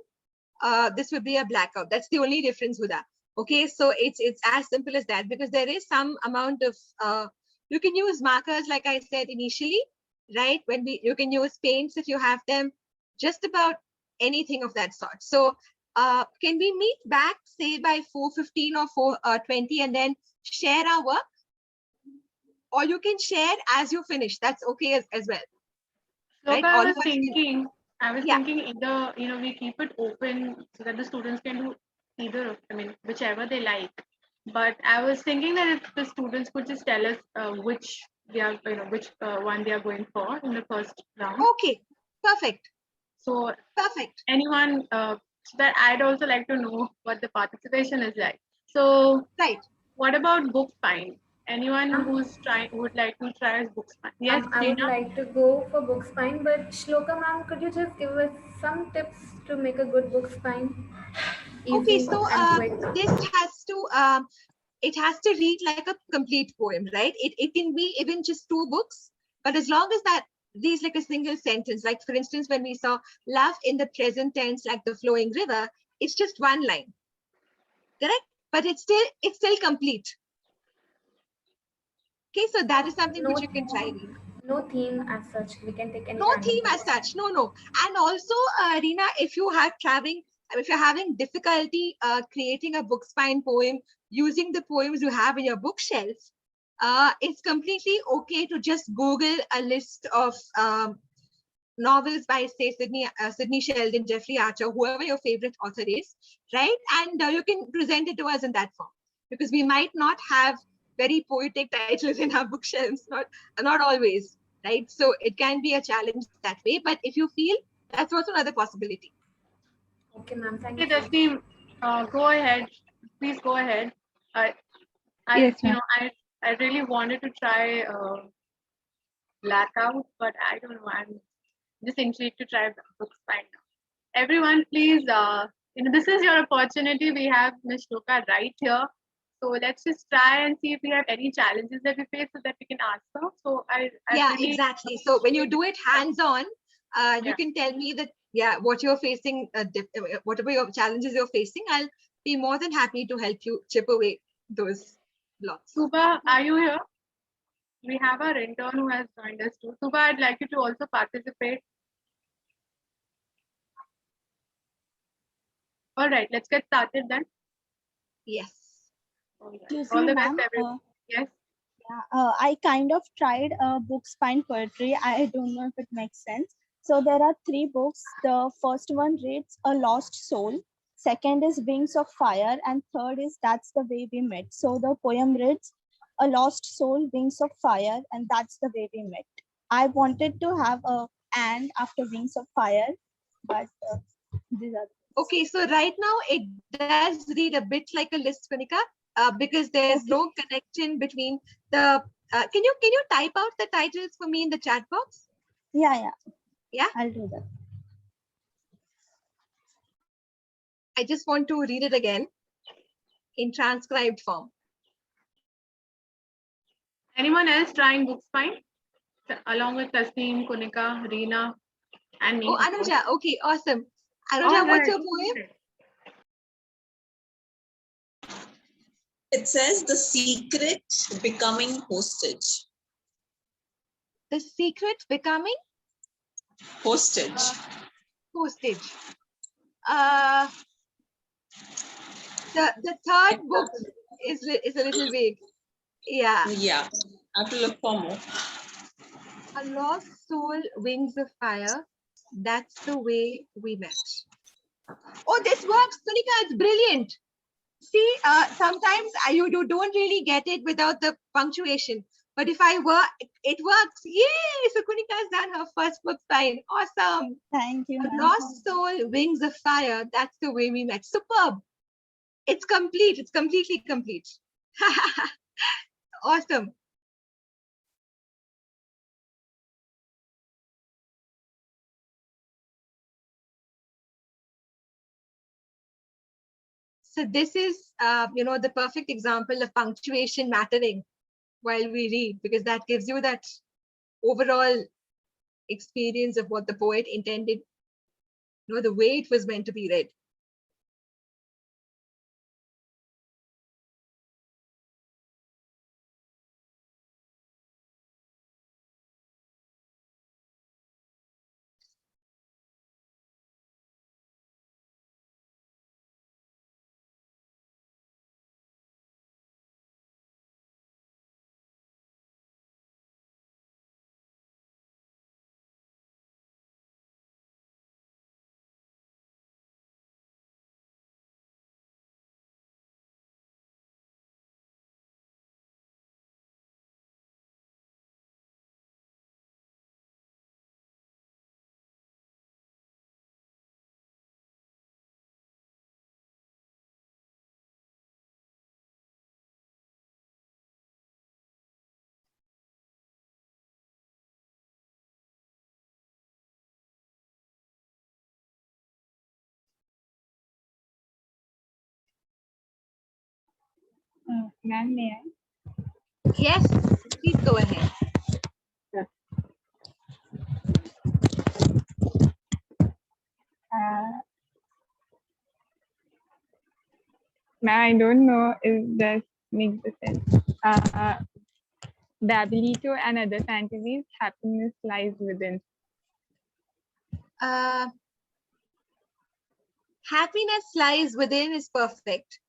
S2: this would be a blackout. That's the only difference with that. Okay, so it's as simple as that, because there is some amount of you can use markers, like I said initially, right? You can use paints if you have them, just about anything of that sort. So can we meet back, say by 4:15 or 4:20, and then share our work? or you can share as you finish. That's okay as well.
S3: Look,
S2: Right?
S3: I
S2: All
S3: was
S2: of us
S3: thinking,
S2: yeah.
S3: either, we keep it open so that the students can do either, whichever they like. But I was thinking that if the students could just tell us which they are, which one they are going for in the first round.
S2: Okay, perfect.
S3: So
S2: Perfect.
S3: anyone, so that I'd also like to know what the participation is like. So
S2: Right.
S3: what about book find? Anyone would like to try as book find? Yes,
S4: I would
S3: Tina?
S4: like to go for book spine, but Shloka ma'am, could you just give us some tips to make a good book spine?
S2: Okay,
S4: Easy
S2: so
S4: and quick.
S2: this has to read like a complete poem, right? It can be even just 2 books, but as long as that reads like a single sentence, like for instance, when we saw love in the present tense, like the flowing river, it's just 1 line, correct? But it's still complete. Okay, so that is something which you can try reading.
S4: No theme as such. We can take any
S2: No
S4: random
S2: theme as
S4: text.
S2: such. No. And also, Reena, if you're having difficulty creating a book spine poem using the poems you have in your bookshelf, it's completely okay to just Google a list of novels by, say, Sidney Sheldon, Jeffrey Archer, whoever your favorite author is, right? And you can present it to us in that form, because we might not have very poetic titles in our bookshelves, not always, right? So it can be a challenge that way, but if you feel, that's also another possibility.
S4: Okay, ma'am. Thank
S3: Okay,
S4: you.
S3: Jasneem, go ahead. Please go ahead.
S6: Yes, ma'am.
S3: I really wanted to try Blackout, but I don't know. I'm just intrigued to try books right now. Everyone, please, this is your opportunity. We have Ms. Shloka right here. So let's just try and see if we have any challenges that we face so that we can answer. So I
S2: Yeah,
S3: really,
S2: exactly. So when you do it hands-on, you
S3: Yeah.
S2: can tell me that, what you're facing, whatever your challenges you're facing, I'll be more than happy to help you chip away those blocks.
S3: Suba, are you here? We have our intern who has joined us too. Suba, I'd like you to also participate. All right, let's get started then.
S2: Yes.
S3: All right.
S6: Excuse
S3: All
S6: me,
S3: the best,
S6: ma'am.
S3: everyone. Yes.
S6: I kind of tried book spine poetry. I don't know if it makes sense. So there are 3 books. The first one reads A Lost Soul. Second is Wings of Fire. And third is That's the Way We Met. So the poem reads A Lost Soul, Wings of Fire, and That's the Way We Met. I wanted to have a and after Wings of Fire, but these are
S2: Okay, so right now it does read a bit like a list, Kanika, because there's
S6: Okay.
S2: no connection between the. Can you type out the titles for me in the chat box?
S6: Yeah.
S2: Yeah?
S6: I'll do that.
S2: I just want to read it again in transcribed form.
S3: Anyone else trying books fine? Along with Tasneem, Kunika, Reena, and me.
S2: Oh,
S3: of course.
S2: Anuja. Okay, awesome.
S3: All
S2: Anuja, what's
S3: right.
S2: your poem?
S7: It says The Secret Becoming Hostage.
S2: The Secret Becoming
S7: Hostage.
S2: Hostage. The third book is a little vague. Yeah.
S7: Yeah, I have to look for more.
S2: A lost soul, wings of fire. That's the way we met. Oh, this works, Sunika. It's brilliant. See, sometimes don't really get it without the punctuation. But if I were, it works. Yay! So Kunika has done her first book sign. Awesome.
S6: Thank you,
S2: A
S6: ma'am.
S2: lost soul, wings of fire. That's the way we met. Superb. It's complete. It's completely complete. Awesome. So this is, the perfect example of punctuation mattering while we read, because that gives you that overall experience of what the poet intended, the way it was meant to be read.
S8: Ma'am, may
S2: Yes, please go ahead.
S8: I? Ma'am, I don't know if this makes the sense. The ability and other fantasies, happiness lies within.
S2: Happiness lies within is perfect.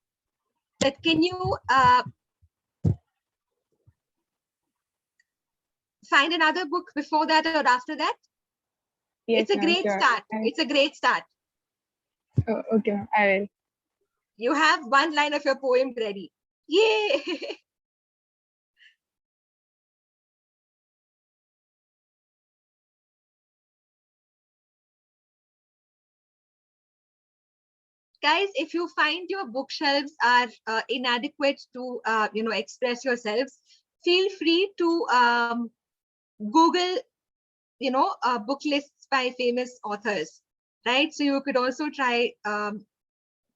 S2: But can you find another book before that or after that?
S8: Yes,
S2: It's a
S8: ma'am,
S2: great
S8: sure.
S2: start. It's a great start.
S8: Oh, okay, ma'am, I will.
S2: You have one line of your poem ready. Yay! Guys, if you find your bookshelves are inadequate to express yourselves, feel free to Google book lists by famous authors, right? So you could also try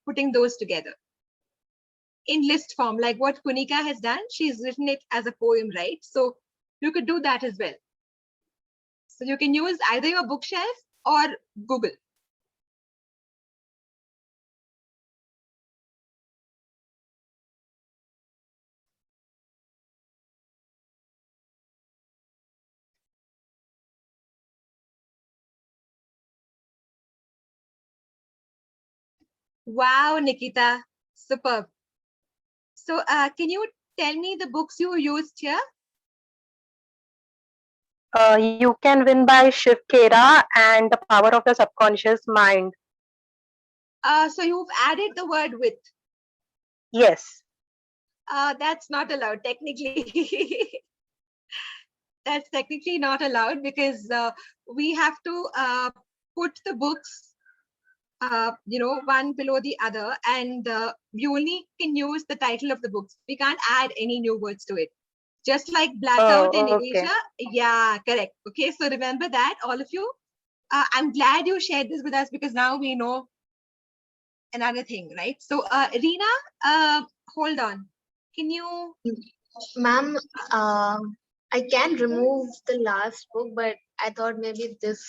S2: putting those together in list form, like what Kunika has done. She's written it as a poem, right? So you could do that as well. So you can use either your bookshelf or Google. Wow, Nikita, superb. So can you tell me the books you used here?
S9: You Can Win by Shiv Khera and The Power of the Subconscious Mind.
S2: So you've added the word with.
S9: Yes.
S2: That's not allowed technically. That's technically not allowed because we have to put the books one below the other, and you only can use the title of the books. We can't add any new words to it. Just like Blackout and
S9: okay.
S2: Erasure. Yeah, correct. Okay, so remember that, all of you. I'm glad you shared this with us because now we know another thing, right? So, Reena, hold on. Can you?
S4: Ma'am, I can remove the last book, but I thought maybe this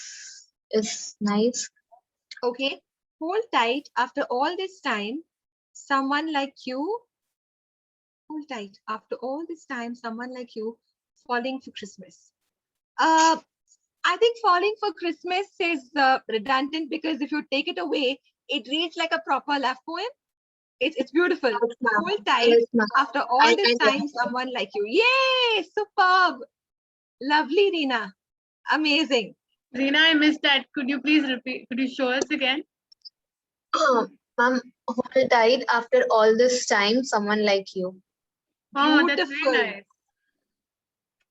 S4: is nice.
S2: Okay, hold tight. After all this time, someone like you. Hold tight. After all this time, someone like you falling for Christmas. I think falling for Christmas is redundant because if you take it away, it reads like a proper love poem. It's beautiful. Hold tight.
S4: Yes, ma'am.
S2: After all this time, someone like you. Yay! Superb. Lovely, Reena. Amazing.
S3: Reena, I missed that. Could you please repeat? Could you show us again?
S4: Ma'am, hold tight. After all this time, someone like you.
S3: Oh, that's
S2: Beautiful.
S3: very nice.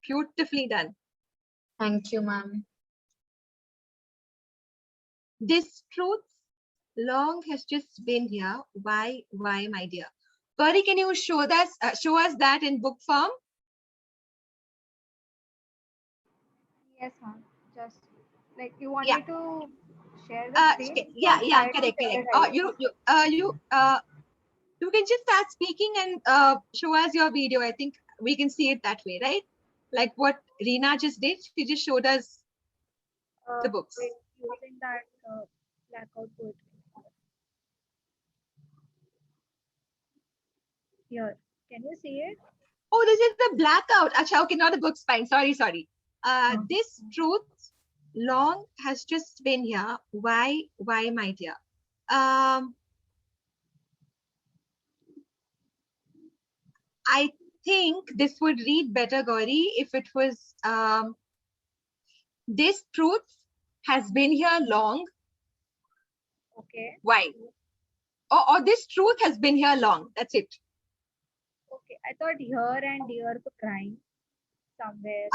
S2: Beautifully done.
S4: Thank you, ma'am.
S2: This truth long has just been here. Why, my dear? Gauri, can you show us that in book form?
S10: Yes, ma'am. Just like you want
S2: Yeah.
S10: me to share the screen?
S2: Yeah,
S10: I'll try to
S2: correct.
S10: share it
S2: Oh,
S10: again.
S2: you can just start speaking and show us your video. I think we can see it that way, right? Like what Reena just did. She just showed us the books.
S10: Wait, using that blackout poetry. Here, can you see it?
S2: Oh, this is the blackout. Acha, okay, not the books. Fine. Sorry. This truth long has just been here. Why, my dear? I think this would read better, Gauri, if it was this truth has been here long.
S10: Okay.
S2: Why? Or this truth has been here long. That's it.
S10: Okay, I thought here and here to crying somewhere.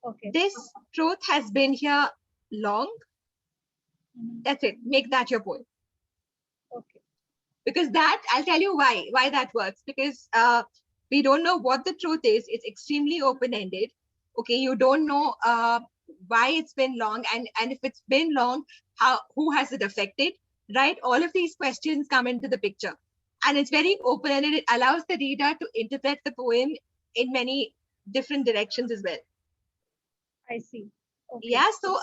S10: Okay.
S2: This truth has been here long. That's it. Make that your point.
S10: Okay.
S2: Because that, I'll tell you why that works. Because we don't know what the truth is. It's extremely open-ended. Okay, you don't know why it's been long, and if it's been long, who has it affected, right? All of these questions come into the picture. and it's very open, and it allows the reader to interpret the poem in many different directions as well.
S10: I see. Okay.
S2: Yeah, so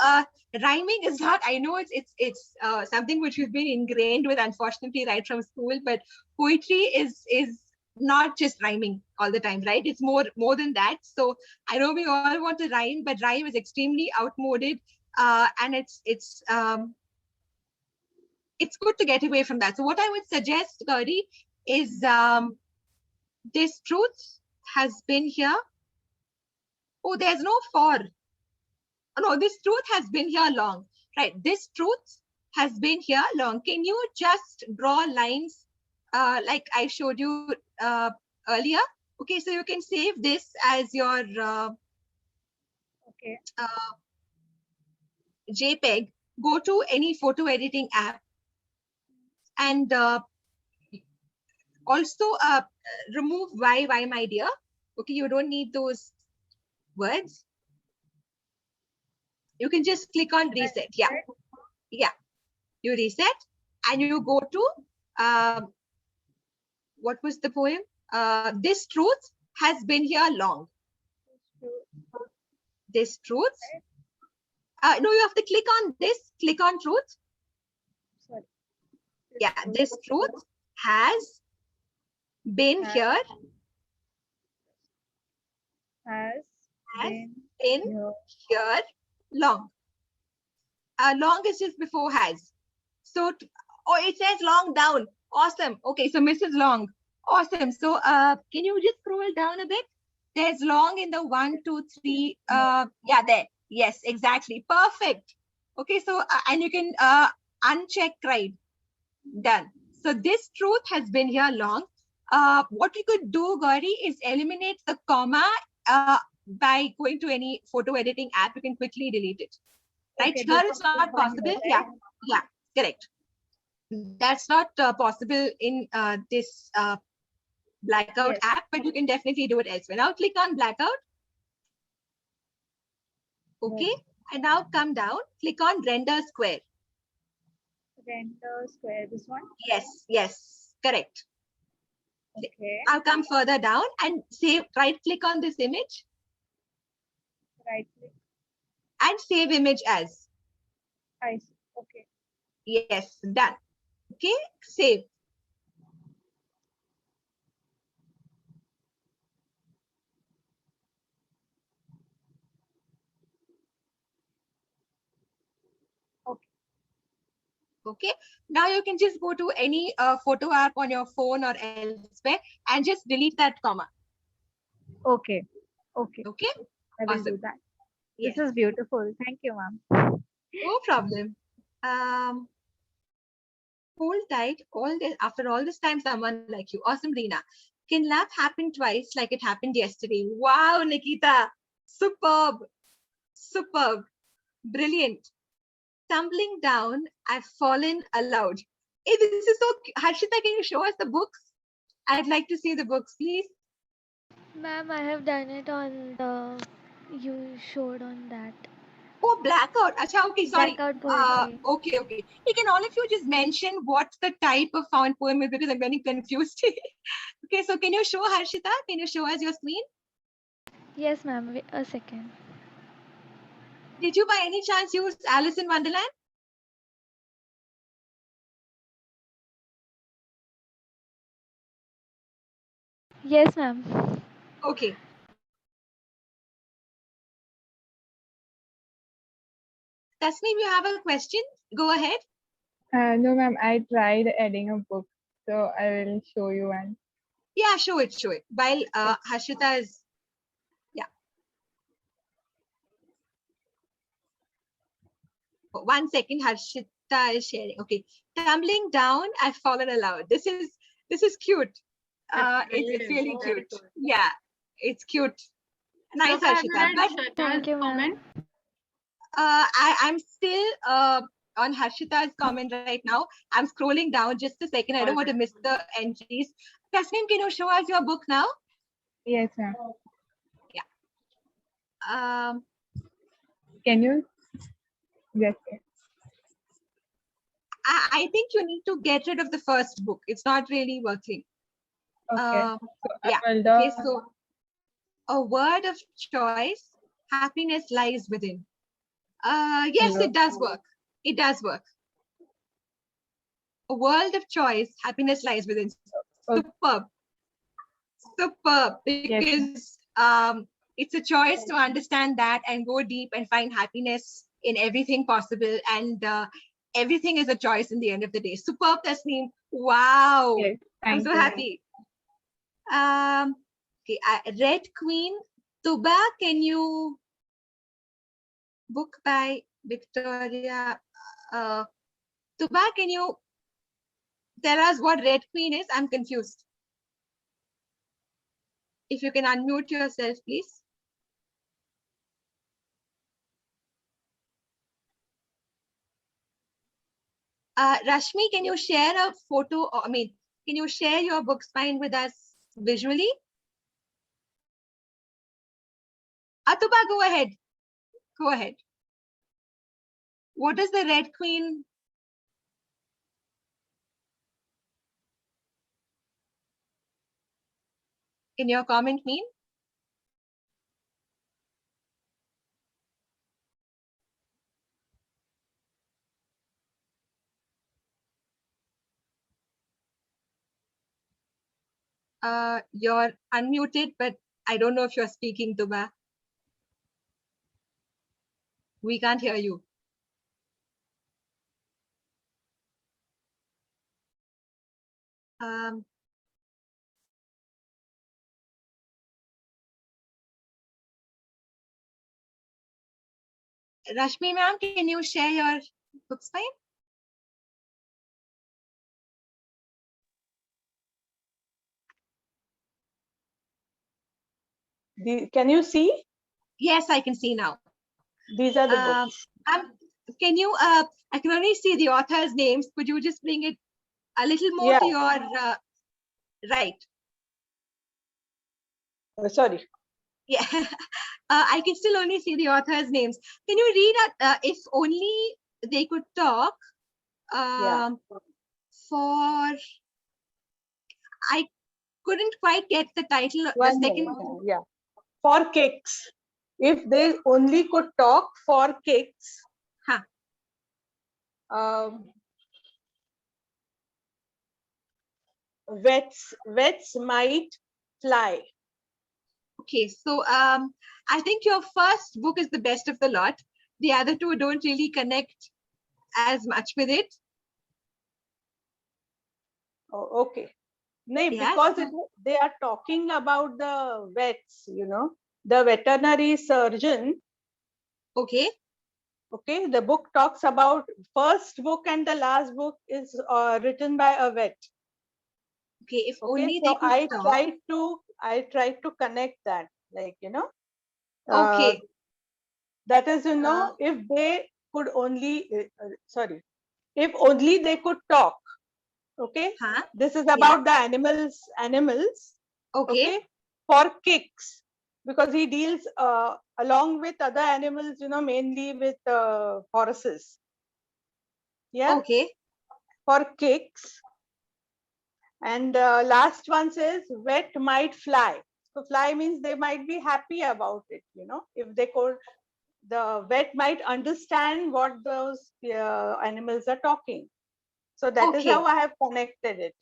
S2: rhyming is not, I know it's something which we've been ingrained with, unfortunately, right from school, but poetry is not just rhyming all the time, right? It's more than that. So I know we all want to rhyme, but rhyme is extremely outmoded, and it's good to get away from that. So what I would suggest, Gauri, is this truth has been here. Oh, there's no for. Oh, no, this truth has been here long, right? This truth has been here long. Can you just draw lines like I showed you earlier? Okay, so you can save this as your
S10: Okay.
S2: JPEG. Go to any photo editing app, and also remove why my dear. Okay, you don't need those words. You can just click on reset. Yeah, yeah. You reset and you go to what was the poem? This truth has been here long. This truth. No, you have to click on this. Click on truth.
S10: Sorry.
S2: Yeah, this truth has been here.
S10: Has been
S2: Been here long. Long is just before has. So, oh, it says long down. Awesome. Okay, so Mrs. Long. Awesome. So, can you just scroll down a bit? There's long in the 1, 2, 3. Yeah, there. Yes, exactly. Perfect. Okay, so and you can uncheck right. Done. So this truth has been here long. What you could do, Gauri, is eliminate the comma by going to any photo editing app. You can quickly delete it. Right?
S10: Okay,
S2: Here it's not possible. Yeah, yeah, correct. That's not possible in this Blackout app, but you can definitely do it elsewhere. Now click on Blackout. Okay, and now come down, click on Render Square.
S10: Render Square, this one?
S2: Yes, yes, correct.
S10: Okay.
S2: I'll come further down and save, right click on this image.
S10: Right click.
S2: And save image as.
S10: I see. Okay.
S2: Yes, done. Okay, save. Okay, now you can just go to any photo app on your phone or elsewhere and just delete that comma.
S10: Okay. Okay.
S2: Okay.
S10: I will
S2: Awesome.
S10: do that.
S2: Yes.
S10: This is beautiful. Thank you, ma'am.
S2: No problem. Hold tight. After all this time, someone like you. Awesome, Reena. Can love happen twice like it happened yesterday? Wow, Nikita. Superb. Superb. Brilliant. Tumbling down, I've fallen aloud. Hey, this is so. Harshita, can you show us the books? I'd like to see the books, please.
S11: Ma'am, I have done it on the you showed on that.
S2: Oh, Blackout. Acha, okay, sorry.
S11: Blackout poetry.
S2: Okay. Hey, can all of you just mention what the type of found poem is, because I'm getting confused. Okay, so can you show Harshita? Can you show us your screen?
S11: Yes, ma'am. A second.
S2: Did you by any chance use Alice in Wonderland?
S11: Yes, ma'am.
S2: Okay. Tasneem, you have a question? Go ahead.
S8: No, ma'am, I tried adding a book, so I will show you one.
S2: Yeah, show it. While Harshita is, yeah. 1 second, Harshita is sharing. Okay, tumbling down, I've fallen aloud. This is cute. It's really cute. Yeah, it's cute. Nice, Harshita.
S11: Thank you, ma'am.
S2: I'm still on Harshita's comment right now. I'm scrolling down just a second. I don't want to miss the entries. Tasneem, can you show us your book now?
S8: Yes, ma'am.
S2: Yeah.
S8: Can you? Yes.
S2: I think you need to get rid of the first book. It's not really working.
S8: Okay.
S2: Yeah. Okay. So a word of choice, happiness lies within. Yes, it does work. It does work. A world of choice, happiness lies within. Superb. Superb. Because it's a choice to understand that and go deep and find happiness in everything possible. And everything is a choice in the end of the day. Superb, Tasneem. Wow.
S8: Yes,
S2: I'm so
S8: you.
S2: happy. Okay, Red Queen. Tuba, can you book by Victoria? Tuba, can you tell us what Red Queen is? I'm confused. If you can unmute yourself, please. Rashmi, can you share a photo? Or, can you share your book spine with us visually? Atuba, go ahead. Go ahead. What does the Red Queen? In your comment mean? You're unmuted, but I don't know if you're speaking, Tuba. We can't hear you. Rashmi ma'am, can you share your book spine?
S12: Can you see?
S2: Yes, I can see now.
S12: These are the books.
S2: Can you, I can only see the author's names. Could you just bring it a little more to your right?
S12: Sorry.
S2: Yeah, I can still only see the author's names. Can you read out, if only they could talk, for, I couldn't quite get the title, the second.
S12: Yeah. For kicks. If they only could talk for kicks. Vets might fly.
S2: Okay, so I think your first book is the best of the lot. The other two don't really connect as much with it.
S12: Oh, okay. No, because they are talking about the vets, the veterinary surgeon.
S2: Okay.
S12: Okay, the book talks about first book and the last book is written by a vet.
S2: Okay, if
S12: okay,
S2: only
S12: so
S2: they could talk.
S12: I tried to connect that, like,
S2: Okay.
S12: That is, if they could only, if only they could talk. Okay. This is about the animals.
S2: Okay.
S12: For kicks, because he deals along with other animals, mainly with horses. Yeah.
S2: Okay.
S12: For kicks. And last one says vet might fly. So fly means they might be happy about it, if they could, the vet might understand what those animals are talking. So that is how I have connected it.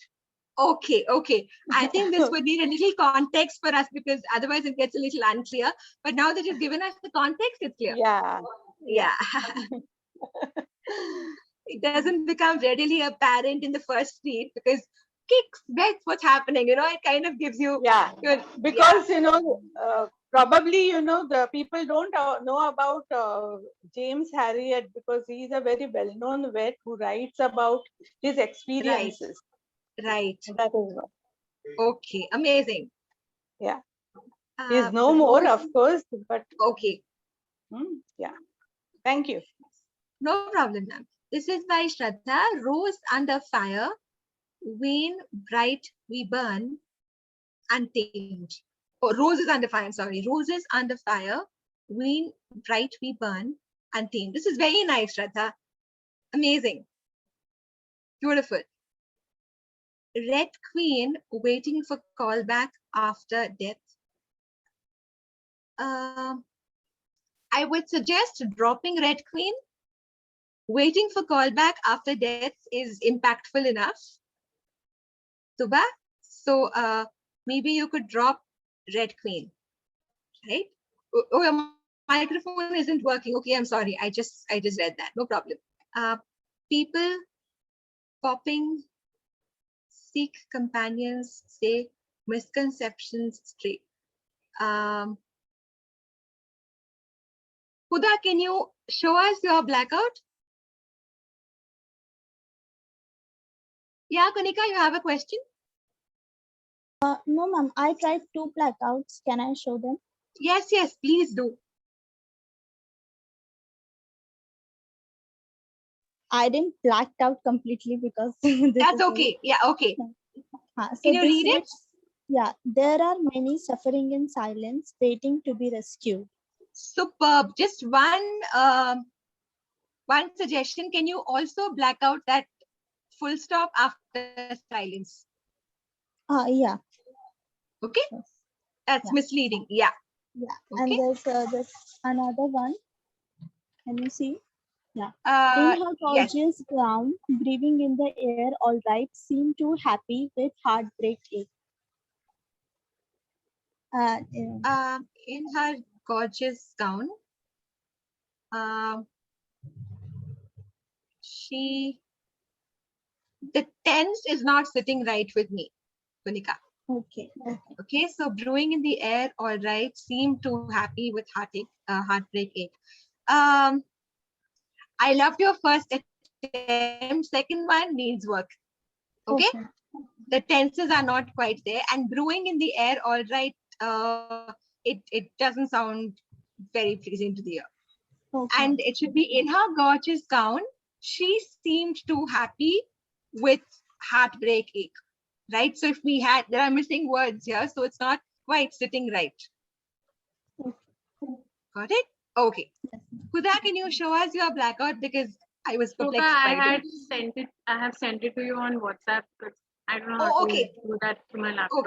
S2: Okay, okay. I think this would need a little context for us because otherwise it gets a little unclear. But now that you've given us the context, it's clear.
S12: Yeah.
S2: Yeah. It doesn't become readily apparent in the first read because kicks, vets, what's happening? It kind of gives you.
S12: Yeah. Because, probably, the people don't know about James Harriet because he's a very well-known vet who writes about his experiences.
S2: Right.
S12: That is what.
S2: Okay, amazing.
S12: Yeah. He's no more, of course, but.
S2: Okay.
S12: Yeah. Thank you.
S2: No problem, ma'am. This is by Shraddha. Rose under fire, wane bright we burn, untamed. Oh, roses under fire, I'm sorry. Roses under fire, wane bright we burn, untamed. This is very nice, Shraddha. Amazing. Beautiful. Red Queen waiting for callback after death. I would suggest dropping Red Queen. Waiting for callback after death is impactful enough. Tuba, so maybe you could drop Red Queen, right? Oh, your microphone isn't working. Okay, I'm sorry. I just read that. No problem. People popping, seek companions, say misconceptions straight. Huda, can you show us your blackout? Yeah, Kanika, you have a question?
S6: No, ma'am. I tried 2 blackouts. Can I show them?
S2: Yes, please do.
S6: I didn't black out completely because
S2: that's okay. Yeah, okay.
S6: So
S2: can you read it?
S6: Yeah, there are many suffering in silence, waiting to be rescued.
S2: Superb. Just one suggestion. Can you also black out that full stop after silence?
S6: Yeah.
S2: Okay. That's misleading. Yeah.
S6: Yeah.
S2: Okay.
S6: And there's another one. Can you see? Yeah. In her gorgeous gown, breathing in the air, all right, seemed too happy with heartbreak ache.
S2: In her gorgeous gown, the tense is not sitting right with me, Punika.
S6: Okay.
S2: Okay, so brewing in the air, all right, seemed too happy with heartbreak ache. I loved your first attempt. Second one needs work. Okay? The tenses are not quite there, and brewing in the air, all right, it doesn't sound very pleasing to the ear. And it should be in her gorgeous gown, she seemed too happy with heartbreak ache, right? So if we had, there are missing words here, so it's not quite sitting right. Got it? Okay. Huda, can you show us your blackout, because I was perplexed by it.
S3: I have sent it to you on WhatsApp, because I don't know how to do that to my laptop.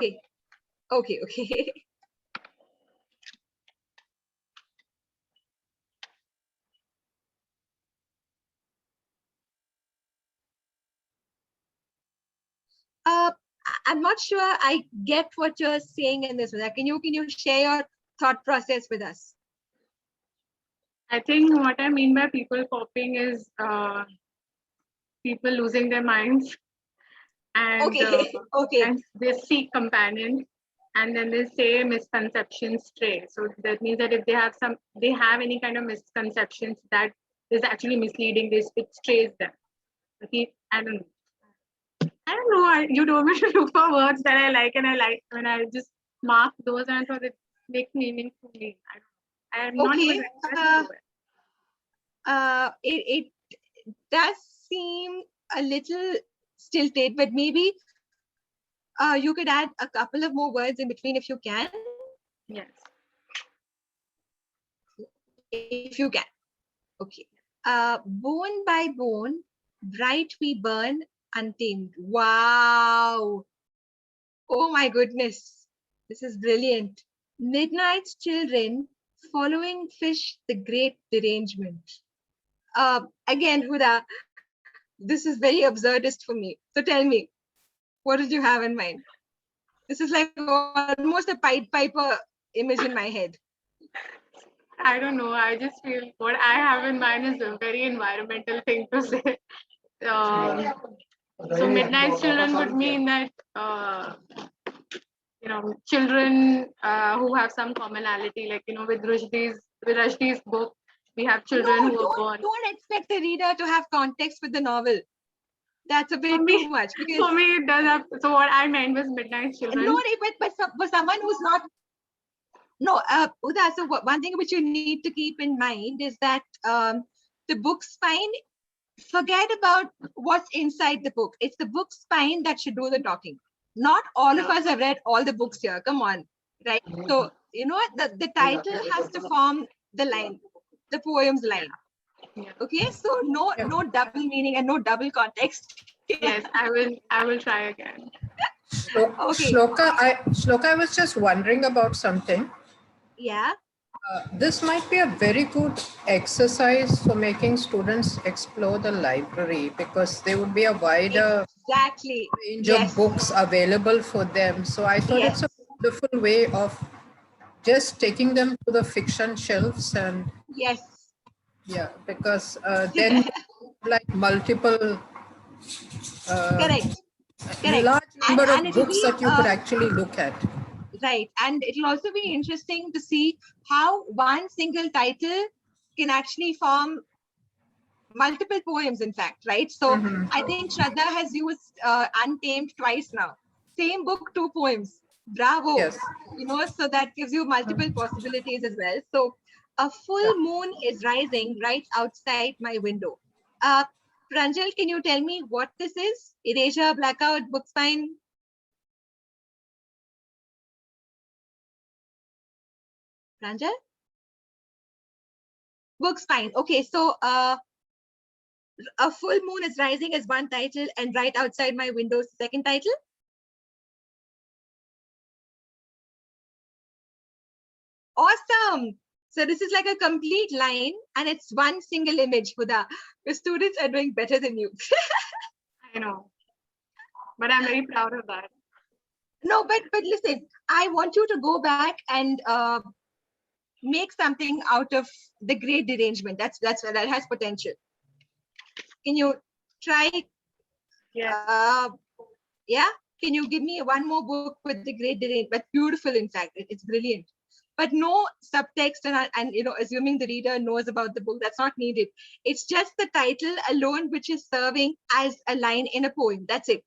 S2: Okay. I'm not sure I get what you're saying in this. Can you share your thought process with us?
S3: I think what I mean by people popping is people losing their minds, and and they seek companions, and then they say misconceptions stray. So that means that if they have any kind of misconceptions that is actually misleading, it strays them. Okay, I don't know. You told me to look for words that I like, and I like when I just mark those, and I thought it makes meaning for me. I am not even
S2: it does seem a little stilted, but maybe you could add a couple of more words in between if you can.
S3: Yes.
S2: If you can. Okay. Bone by bone, bright we burn, untamed. Wow. Oh my goodness. This is brilliant. Midnight's children, following fish, the great derangement. Again, Huda, this is very absurdist for me. So tell me, what did you have in mind? This is like almost a Pied Piper image in my head.
S3: I don't know. I just feel what I have in mind is a very environmental thing to say. So midnight children would mean that children who have some commonality, like with Rushdie's book, we have children who are born.
S2: Don't expect the reader to have context with the novel. That's a bit too much. Because
S3: for me, it does have. So what I meant was midnight children.
S2: No, but for someone who's not. No, Uda, so one thing which you need to keep in mind is that the book spine, forget about what's inside the book. It's the book spine that should do the talking. Not all of us have read all the books here. Come on, right? So, the title has to form the line, the poem's line. Okay, so no double meaning and no double context
S3: Yes, I will try again.
S2: Okay.
S13: Shloka, I was just wondering about something.
S2: Yeah.
S13: This might be a very good exercise for making students explore the library, because there would be a wider
S2: Exactly.
S13: range
S2: Yes.
S13: of books available for them. So I thought
S2: Yes.
S13: it's a wonderful way of just taking them to the fiction shelves, and
S2: Yes.
S13: yeah, because then like multiple
S2: Correct. Correct.
S13: large number
S2: And
S13: of
S2: it'll
S13: books
S2: be
S13: that you could actually look at.
S2: right. And it'll also be interesting to see how one single title can actually form multiple poems, in fact, right? So I think Shraddha has used Untamed twice now. Same book, 2 poems. Bravo.
S13: Yes.
S2: You know, so that gives you multiple possibilities as well. So a full moon is rising right outside my window. Pranjal, can you tell me what this is? Erasure, blackout, book spine? Pranjal? Book spine. Okay, so a full moon is rising is one title, and right outside my window is the second title. Awesome. So this is like a complete line, and it's one single image, Huda. Your students are doing better than you.
S3: I know, but I'm very proud of that.
S2: No, but listen, I want you to go back and make something out of the great derangement. That has potential. Can you try?
S3: Yeah.
S2: Yeah. Can you give me one more book with the great derangement? But beautiful, in fact, it's brilliant. But no subtext and you know, assuming the reader knows about the book, that's not needed. It's just the title alone, which is serving as a line in a poem. That's it.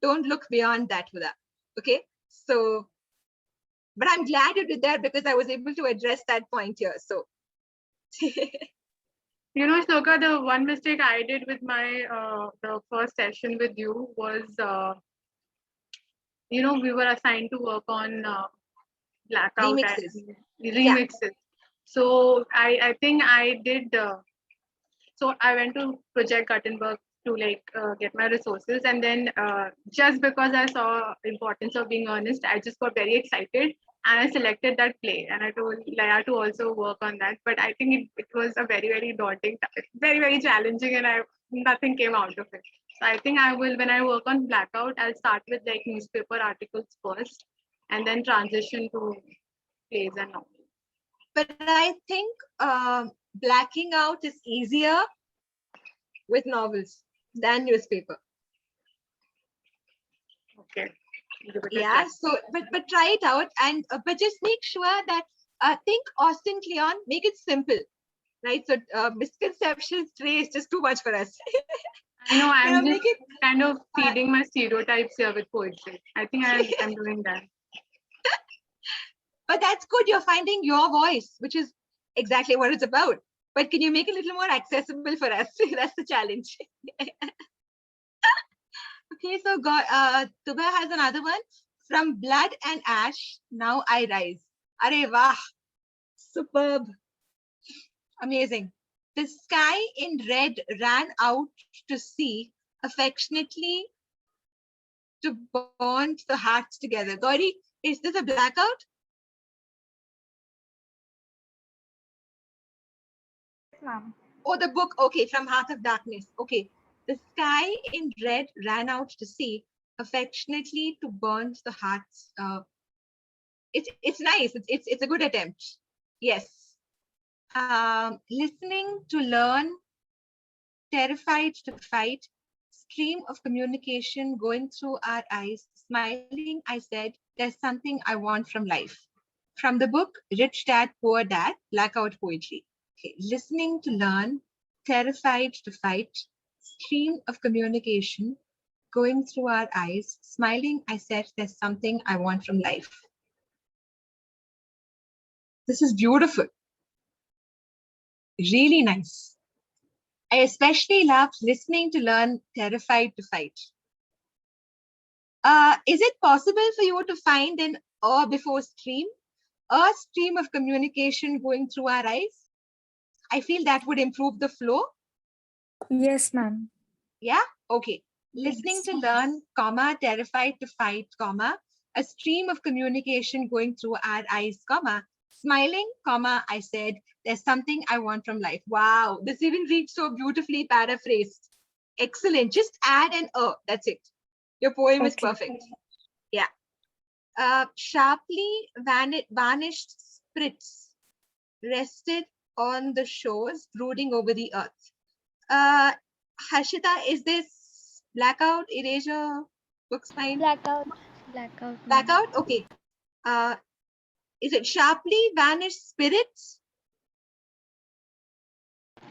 S2: Don't look beyond that, Huda. Okay. So, but I'm glad you did that, because I was able to address that point here. So,
S3: you know, Shloka, the one mistake I did with my the first session with you was, you know, we were assigned to work on Blackout
S2: remixes.
S3: and remixes. So I think I did. So I went to Project Gutenberg to like get my resources, and then just because I saw importance of being honest, I just got very excited and I selected that play, and I told Laya to also work on that. But I think it was a very daunting, very challenging, and nothing came out of it. So I think I will, when I work on Blackout, I'll start with like newspaper articles first, and then transition to plays and novels.
S2: But I think blacking out is easier with novels than newspaper.
S3: Okay.
S2: Yeah. So, but try it out, and but just make sure that think Austin Kleon, make it simple, right? So misconceptions today is just too much for us.
S3: I know, I'm just kind of feeding my stereotypes here with poetry. I think I'm doing that.
S2: But that's good. You're finding your voice, which is exactly what it's about. But can you make it a little more accessible for us? That's the challenge. Okay, so Tuba has another one. From blood and ash, now I rise. Arey wah. Superb. Amazing. The sky in red ran out to sea, affectionately to bond the hearts together. Gauri, is this a blackout?
S10: Ma'am.
S2: Oh, the book. Okay, from Heart of Darkness. Okay. The sky in red ran out to sea, affectionately to bond the hearts. It's nice. It's a good attempt. Yes. Listening to learn, terrified to fight, stream of communication going through our eyes. Smiling, I said, there's something I want from life. From the book Rich Dad, Poor Dad, Blackout Poetry. Okay. Listening to learn, terrified to fight, stream of communication going through our eyes. Smiling, I said, there's something I want from life. This is beautiful. Really nice. I especially loved listening to learn, terrified to fight. Is it possible for you to find an or before stream? A stream of communication going through our eyes? I feel that would improve the flow.
S10: Yes, ma'am.
S2: Yeah? Okay. Listening to learn, comma, terrified to fight, comma, a stream of communication going through our eyes, comma, smiling, comma, I said, there's something I want from life. Wow, this even reads so beautifully paraphrased. Excellent. Just add an that's it. Your poem is
S11: Okay.
S2: perfect. Yeah. Sharply vanished spirits rested on the shores, brooding over the earth. Harshita, is this blackout, erasure, books fine?
S11: Blackout. Blackout, ma'am.
S2: Blackout? Okay. Is it sharply vanished spirits?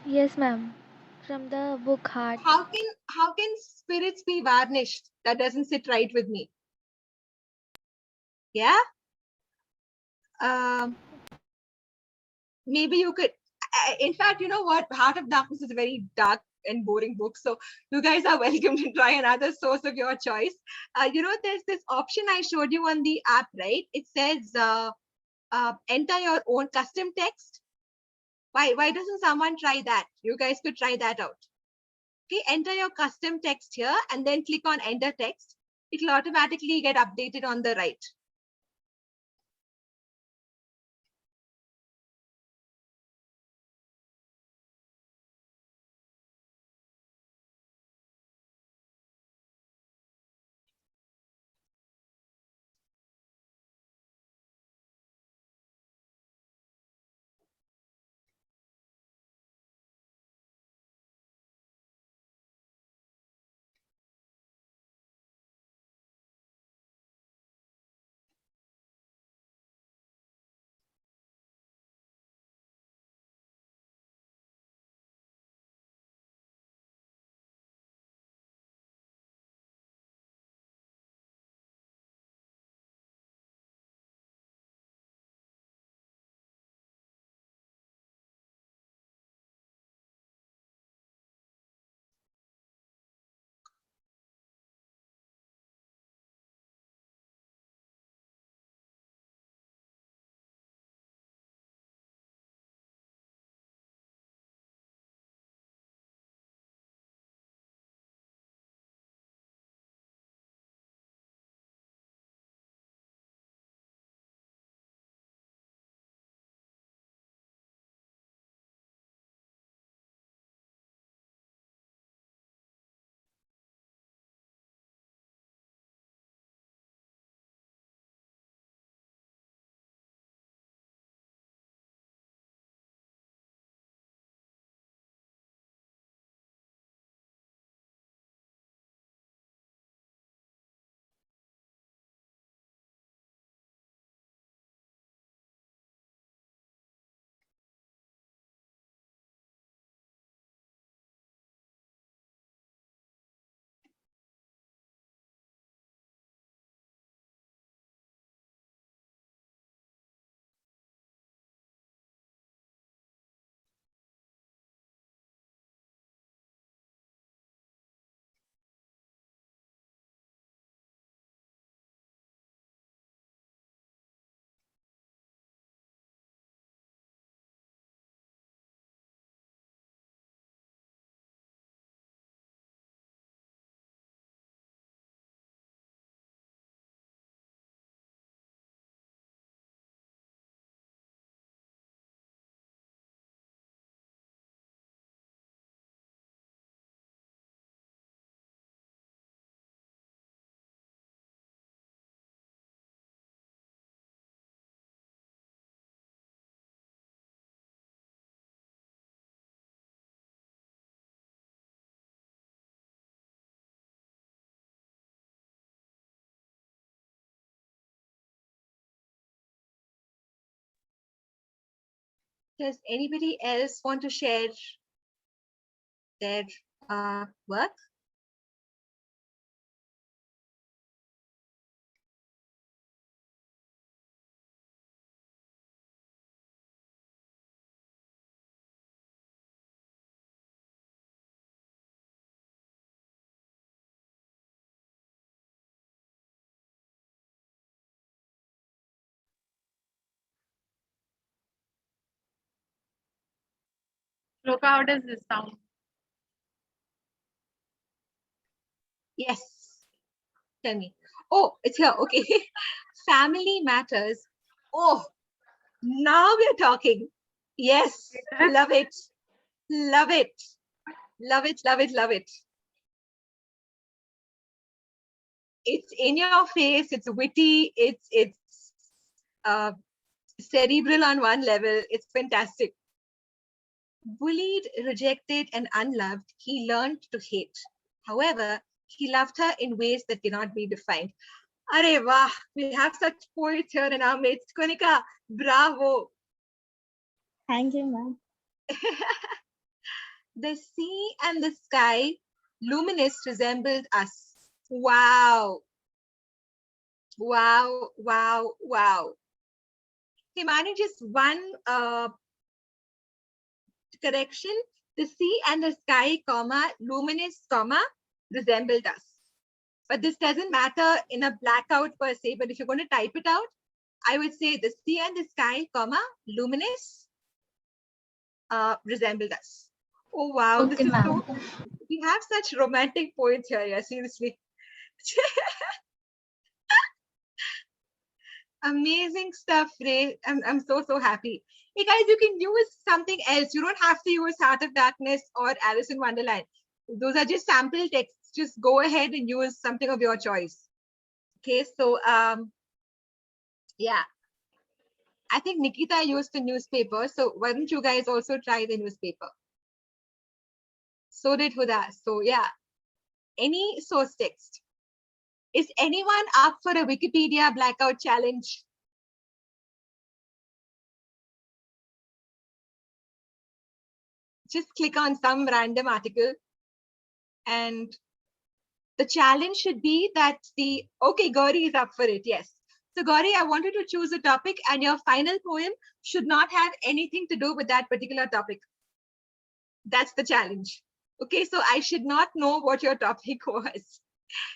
S11: Yes, ma'am. From the book Heart.
S2: How can spirits be varnished? That doesn't sit right with me. Yeah. Maybe you could. In fact, you know what? Heart of Darkness is a very dark and boring book. So you guys are welcome to try another source of your choice. There's this option I showed you on the app, right? It says enter your own custom text. Why doesn't someone try that? You guys could try that out. Okay, enter your custom text here and then click on enter text. It will automatically get updated on the right. Does anybody else want to share their work?
S3: Shloka, how does this sound?
S2: Yes. Tell me. Oh, it's here. Okay. Family matters. Oh, now we're talking. Yes. Love it. Love it. Love it. Love it. Love it. It's in your face. It's witty. It's cerebral on one level. It's fantastic. Bullied, rejected, and unloved, he learned to hate. However, he loved her in ways that cannot be defined. Arey wah, we have such poets here in our midst. Konika, bravo.
S6: Thank you, ma'am.
S2: The sea and the sky, luminous, resembled us. Wow. Wow, wow, wow. Himani, just one correction. The sea and the sky, comma, luminous, comma, resembled us. But this doesn't matter in a blackout per se, but if you're going to type it out, I would say the sea and the sky, comma, luminous, resembled us. Oh, wow.
S4: Okay,
S2: This is so,
S4: ma'am.
S2: we have such romantic poets here, yeah, seriously. Amazing stuff, Ray. I'm so happy. Hey guys, you can use something else. You don't have to use Heart of Darkness or Alice in Wonderland. Those are just sample texts. Just go ahead and use something of your choice. Okay, so yeah. I think Nikita used the newspaper. So why don't you guys also try the newspaper? So did Huda. So yeah. Any source text. Is anyone up for a Wikipedia blackout challenge? Just click on some random article and the challenge should be that okay, Gauri is up for it. Yes. So Gauri, I wanted to choose a topic and your final poem should not have anything to do with that particular topic. That's the challenge. Okay, so I should not know what your topic was.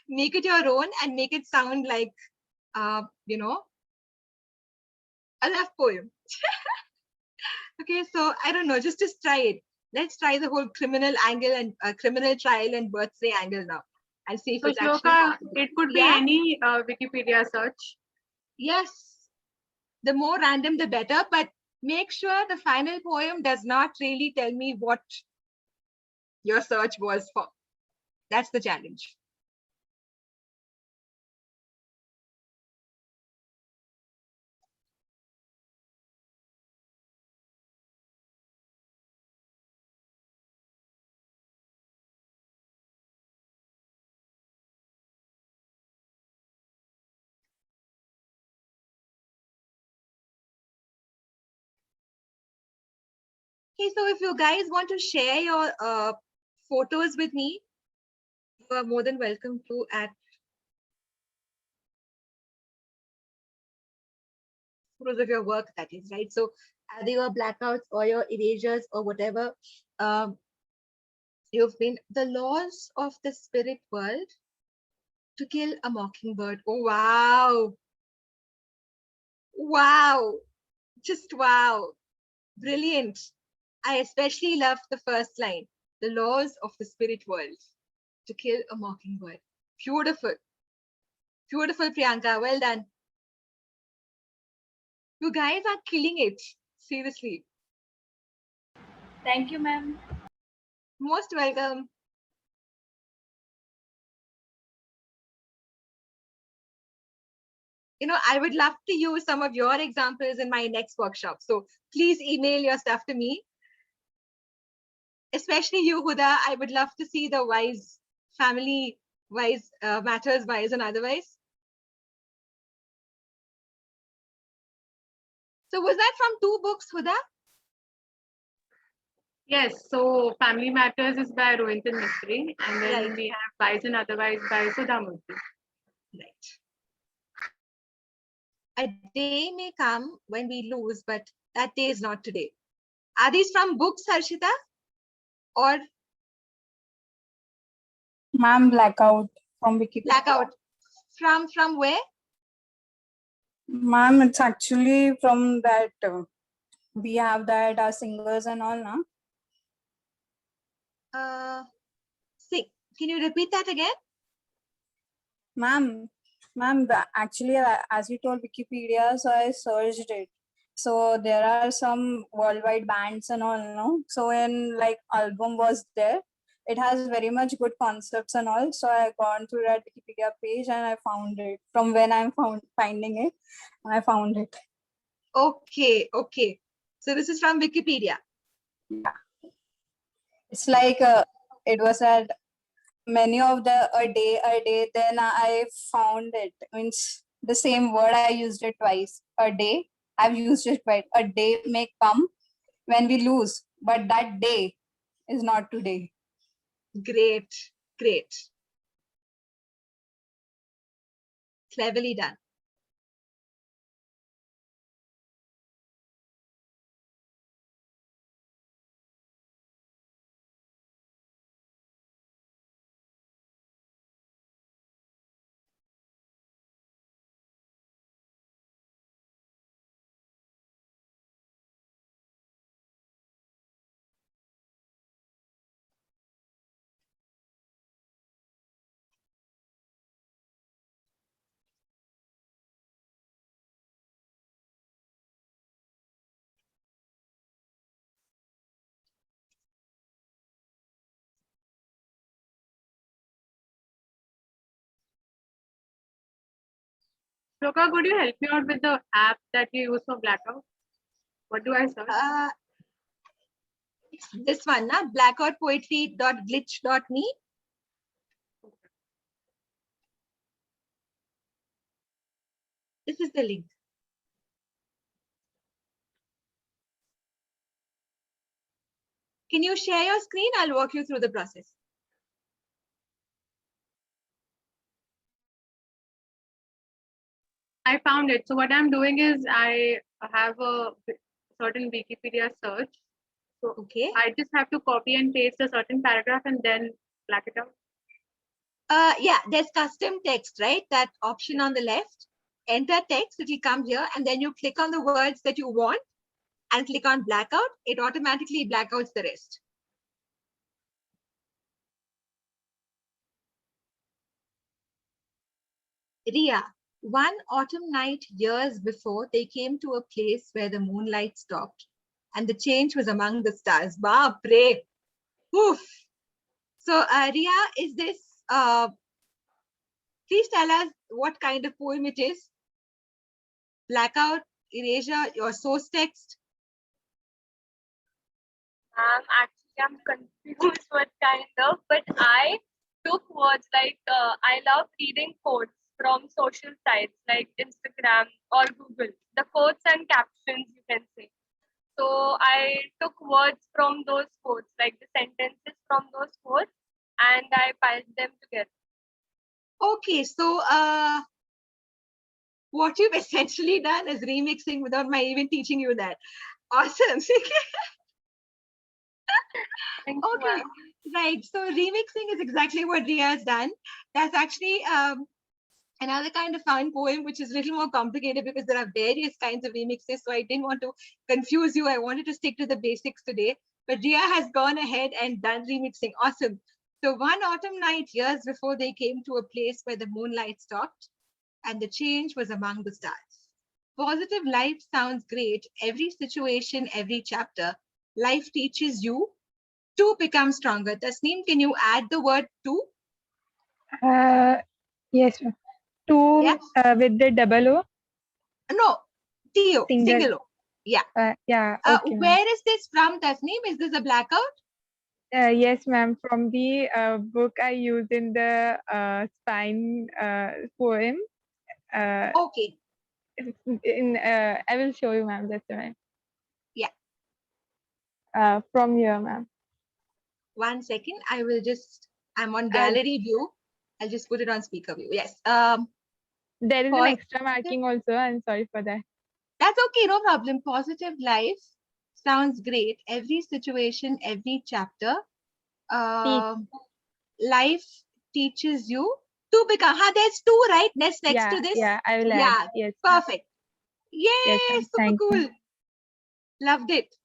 S2: Make it your own and make it sound like, you know, a love poem. Okay, so I don't know, just try it. Let's try the whole criminal angle and criminal trial and birthday angle now and see if
S3: So
S2: it's actually
S3: Shloka,
S2: possible.
S3: it could be
S2: Yeah?
S3: any Wikipedia search.
S2: Yes, the more random, the better, but make sure the final poem does not really tell me what your search was for. That's the challenge. Okay, so if you guys want to share your photos with me, you are more than welcome to at photos of your work, that is, right? So either your blackouts or your erasures or whatever, you've been the laws of the spirit world to kill a mockingbird. Oh, wow. Wow. Just wow. Brilliant. I especially love the first line, the laws of the spirit world to kill a mockingbird. Beautiful. Beautiful, Priyanka. Well done. You guys are killing it. Seriously.
S10: Thank you, ma'am.
S2: Most welcome. You know, I would love to use some of your examples in my next workshop. So please email your stuff to me. Especially you, Huda. I would love to see the wise, family wise, matters wise and otherwise. So was that from two books, Huda?
S3: Yes, so Family Matters is by Rohinton Mistry, and then
S2: Right.
S3: we have Wise and Otherwise by Sudha Murthy.
S2: Right. A day may come when we lose, but that day is not today. Are these from books, Harshita? Or
S8: Ma'am, Blackout from Wikipedia.
S2: Blackout? From where?
S8: Ma'am, it's actually from that, we have that singers and all, now.
S2: See, can you repeat that again?
S14: Ma'am, actually, as you told Wikipedia, so I searched it. So there are some worldwide bands and all, no? So in like album was there. It has very much good concepts and all. So I gone through that Wikipedia page and I found it. From when I'm finding it, I found it.
S2: Okay, okay. So this is from Wikipedia.
S14: Yeah. It's like it was at many of the a day. Then I found it. Means the same word I used it twice. A day. I've used it twice. A day may come when we lose, but that day is not today.
S2: Great, great. Cleverly done.
S3: Shloka, could you help me out with the app that you use for Blackout? What do I search?
S2: This one, na? blackoutpoetry.glitch.me. This is the link. Can you share your screen? I'll walk you through the process.
S3: I found it. So what I'm doing is I have a certain Wikipedia search. So
S2: okay.
S3: I just have to copy and paste a certain paragraph and then black it out.
S2: Yeah, there's custom text, right? That option on the left. Enter text, it will come here, and then you click on the words that you want and click on blackout. It automatically blackouts the rest. Ria, one autumn night years before, they came to a place where the moonlight stopped and the change was among the stars. Ba pray. Oof. So, Ria, is this, please tell us what kind of poem it is. Blackout, erasure, your source text.
S1: Actually, I'm confused what kind of, but I took words like I love reading quotes from social sites like Instagram or Google, the quotes and captions you can say. So I took words from those quotes, like the sentences from those quotes, and I piled them together.
S2: Okay, so what you've essentially done is remixing without my even teaching you that. Awesome. Okay, right. So remixing is exactly what Ria has done. That's actually another kind of fun poem, which is a little more complicated because there are various kinds of remixes. So I didn't want to confuse you. I wanted to stick to the basics today. But Ria has gone ahead and done remixing. Awesome. So one autumn night, years before, they came to a place where the moonlight stopped and the change was among the stars. Positive life sounds great. Every situation, every chapter, life teaches you to become stronger. Tasneem, can you add the word to?
S8: Yes, ma'am. Two
S2: Yeah.
S8: with the double O.
S2: No, T-O, single O. Yeah.
S8: Yeah. Okay, ma'am.
S2: Where is this from, Tasneem? Is this a blackout?
S8: Yes, ma'am. From the book I used in the spine poem.
S2: Okay.
S8: I will show you, ma'am. That's right.
S2: Yeah.
S8: From here, ma'am.
S2: 1 second. I will just. I'm on gallery view. I'll just put it on speaker view. Yes.
S8: There is an extra marking also. I'm sorry for that.
S2: That's okay. No problem. Positive life sounds great. Every situation, every chapter. Life teaches you to become. There's two, right? Next to this.
S8: Yeah, I will
S2: Yeah,
S8: add. Yes.
S2: perfect. Yay,
S8: yes,
S2: super cool. Loved it.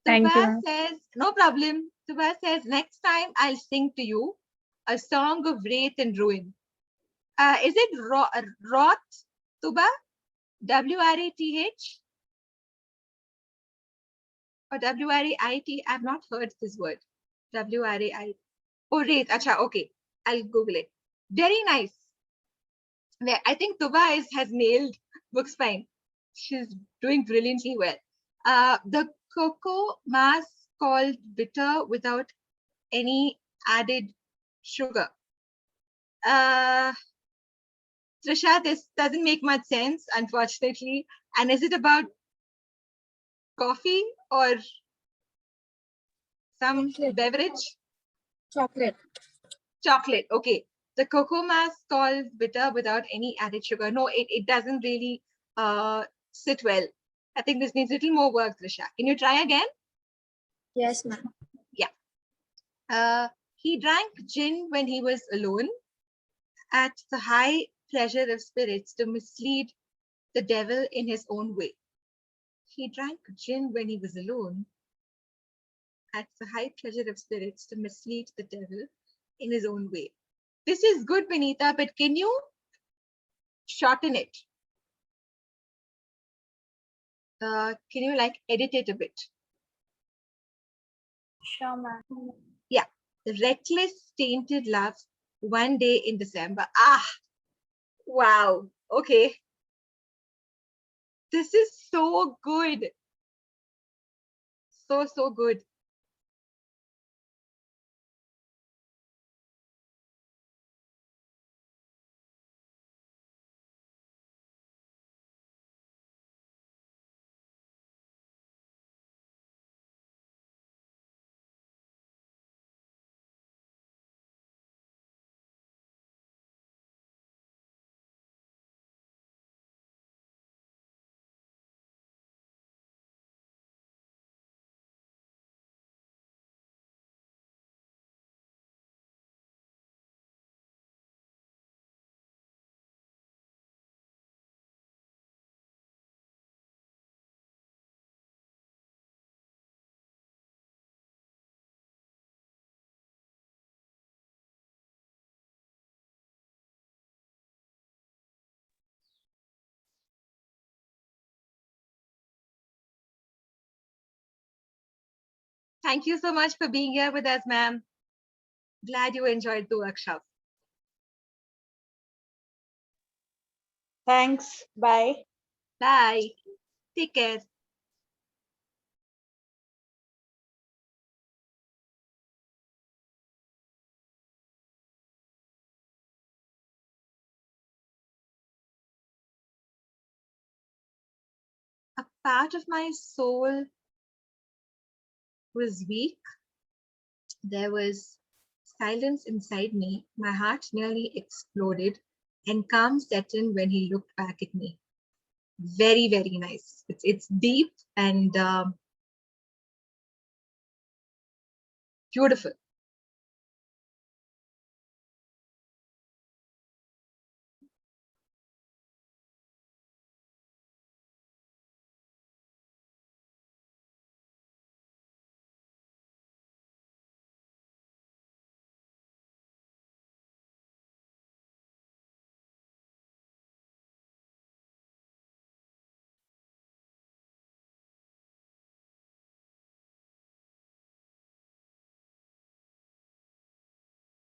S8: Thank you.
S2: Subha says, no problem. Subha says, next time I'll sing to you a song of wraith and ruin. Is it Roth Tuba? W-R-A-T-H? Or W-R-A-I-T? I've not heard this word. W-R-A-I. Oh, Wraith. Acha, okay. I'll Google it. Very nice. I think Tuba has nailed books fine. She's doing brilliantly well. The cocoa mass called bitter without any added sugar. Trisha, this doesn't make much sense, unfortunately. And is it about coffee or some beverage?
S10: Chocolate.
S2: Chocolate. Okay. The cocoa mass called bitter without any added sugar. No, it doesn't really sit well. I think this needs a little more work, Trisha. Can you try again?
S10: Yes, ma'am.
S2: Yeah. He drank gin when he was alone at the high pleasure of spirits to mislead the devil in his own way. He drank gin when he was alone at the high pleasure of spirits to mislead the devil in his own way. This is good, Benita, but can you shorten it? Can you like edit it a bit?
S10: Sure, ma'am.
S2: Yeah. Reckless, tainted love, one day in December. Ah, wow. Okay. This is so good. So good. Thank you so much for being here with us, ma'am. Glad you enjoyed the workshop.
S12: Thanks. Bye.
S2: Bye. Take care. A part of my soul was weak. There was silence inside me. My heart nearly exploded, and calm set in when he looked back at me. Very, very nice. It's deep and beautiful.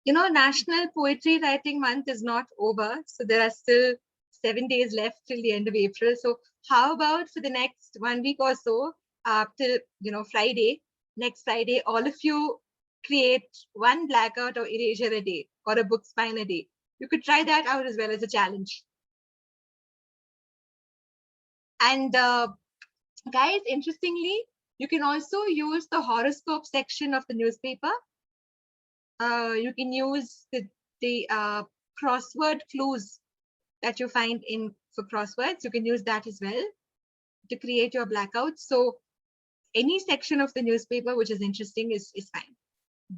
S2: You know, National Poetry Writing Month is not over, so there are still 7 days left till the end of April. So how about for the next 1 week or so, till Friday, next Friday, all of you create one blackout or erasure a day or a book spine a day. You could try that out as well as a challenge. And guys, interestingly, you can also use the horoscope section of the newspaper. You can use the crossword clues that you find for crosswords. You can use that as well to create your blackouts. So any section of the newspaper which is interesting is fine.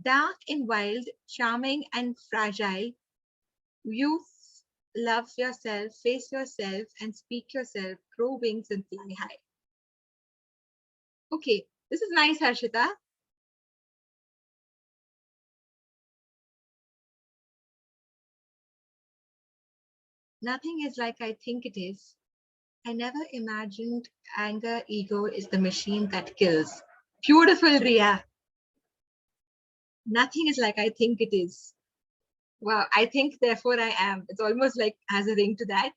S2: Dark and wild, charming and fragile. You love yourself, face yourself, and speak yourself. Grow wings and fly high. Okay, this is nice, Harshita. Nothing is like I think it is. I never imagined anger, ego is the machine that kills. Beautiful, Ria. Nothing is like I think it is. Wow, I think, therefore I am. It's almost like has a ring to that,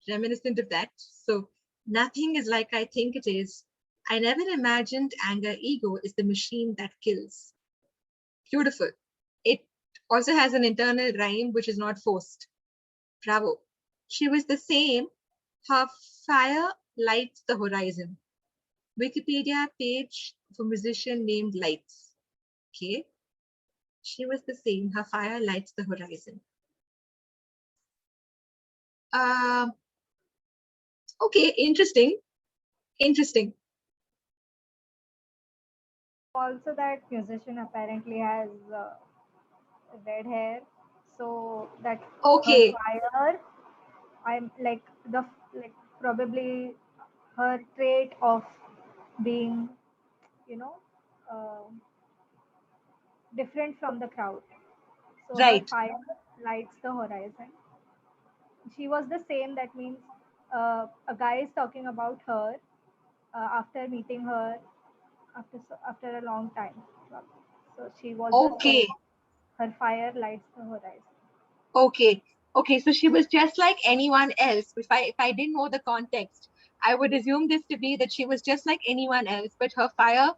S2: reminiscent of that. So nothing is like I think it is. I never imagined anger, ego is the machine that kills. Beautiful. It also has an internal rhyme which is not forced. Bravo. She was the same. Her fire lights the horizon. Wikipedia page for musician named Lights. Okay. She was the same. Her fire lights the horizon. Okay, interesting. Interesting.
S10: Also, that musician apparently has red hair, so that
S2: Okay.
S10: her fire, I'm like probably her trait of being, you know, uh, different from the crowd. So her
S2: Right.
S10: fire lights the horizon. She was the same. That means a guy is talking about her after meeting her after a long time. So she was the same.
S2: Okay.
S10: Her fire lights the horizon.
S2: Okay. Okay. So she was just like anyone else. If I didn't know the context, I would assume this to be that she was just like anyone else, but her fire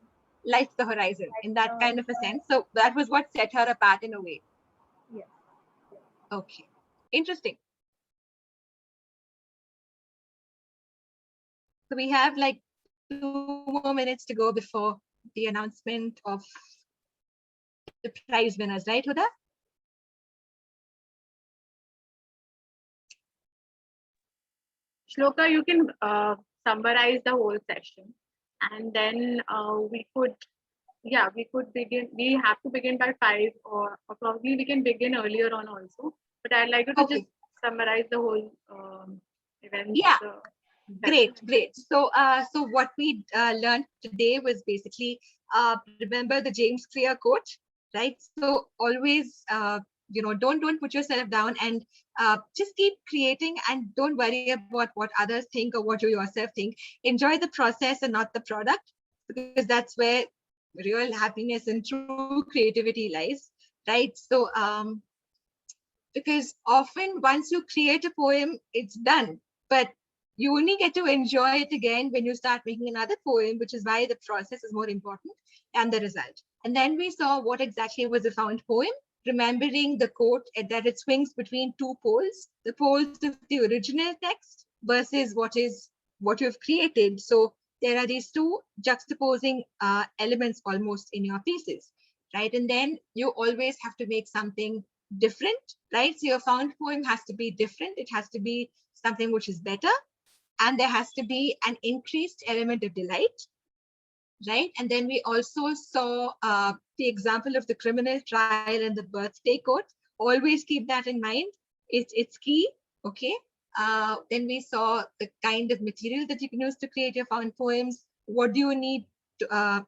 S2: lights the horizon in that kind of a sense. So that was what set her apart in a way.
S10: Yes.
S2: Okay. Interesting. So we have like 2 more minutes to go before the announcement of the prize winners, right, Huda?
S3: Shloka, you can summarize the whole session, and then we could begin. We have to begin by 5, or probably we can begin earlier on also. But I'd like you to just summarize the whole event.
S2: Yeah. Great. So what we learned today was basically remember the James Clear quote, right? So always don't put yourself down, and just keep creating, and don't worry about what others think or what you yourself think. Enjoy the process and not the product, because that's where real happiness and true creativity lies, right? So because often once you create a poem, it's done, but you only get to enjoy it again when you start making another poem, which is why the process is more important than the result. And then we saw what exactly was a found poem, remembering the quote that it swings between 2 poles, the poles of the original text versus what you've created. So there are these 2 juxtaposing elements almost in your pieces, right? And then you always have to make something different, right? So your found poem has to be different. It has to be something which is better, and there has to be an increased element of delight, right? And then we also saw the example of the criminal trial and the birthday quote. Always keep that in mind. It's key, okay? Then we saw the kind of material that you can use to create your found poems. What do you need to,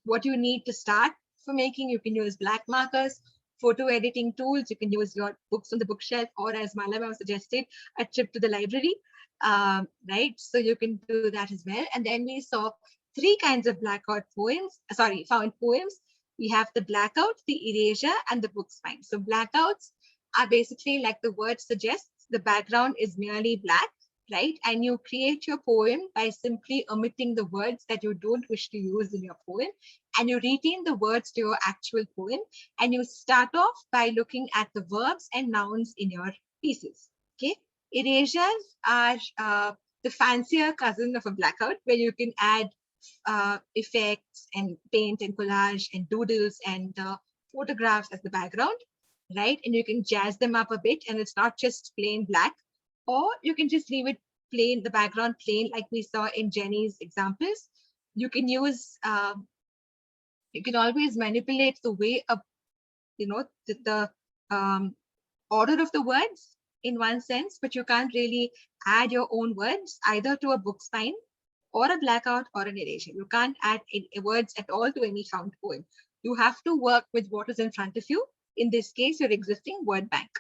S2: what you need to start for making? You can use black markers, photo editing tools. You can use your books on the bookshelf, or as Malama suggested, a trip to the library, right? So you can do that as well. And then we saw 3 kinds of found poems. We have the blackout, the erasure, and the book spine. So blackouts are basically, like the word suggests, the background is merely black, right? And you create your poem by simply omitting the words that you don't wish to use in your poem, and you retain the words to your actual poem, and you start off by looking at the verbs and nouns in your pieces, okay? Erasures are the fancier cousin of a blackout, where you can add effects and paint and collage and doodles and photographs as the background, right? And you can jazz them up a bit, and it's not just plain black, or you can just leave it plain, the background plain, like we saw in Jenny's examples. You can use, you can always manipulate the way of, the order of the words in one sense, but you can't really add your own words either to a book spine or a blackout or an erasure. You can't add words at all to any found poem. You have to work with what is in front of you. In this case, your existing word bank.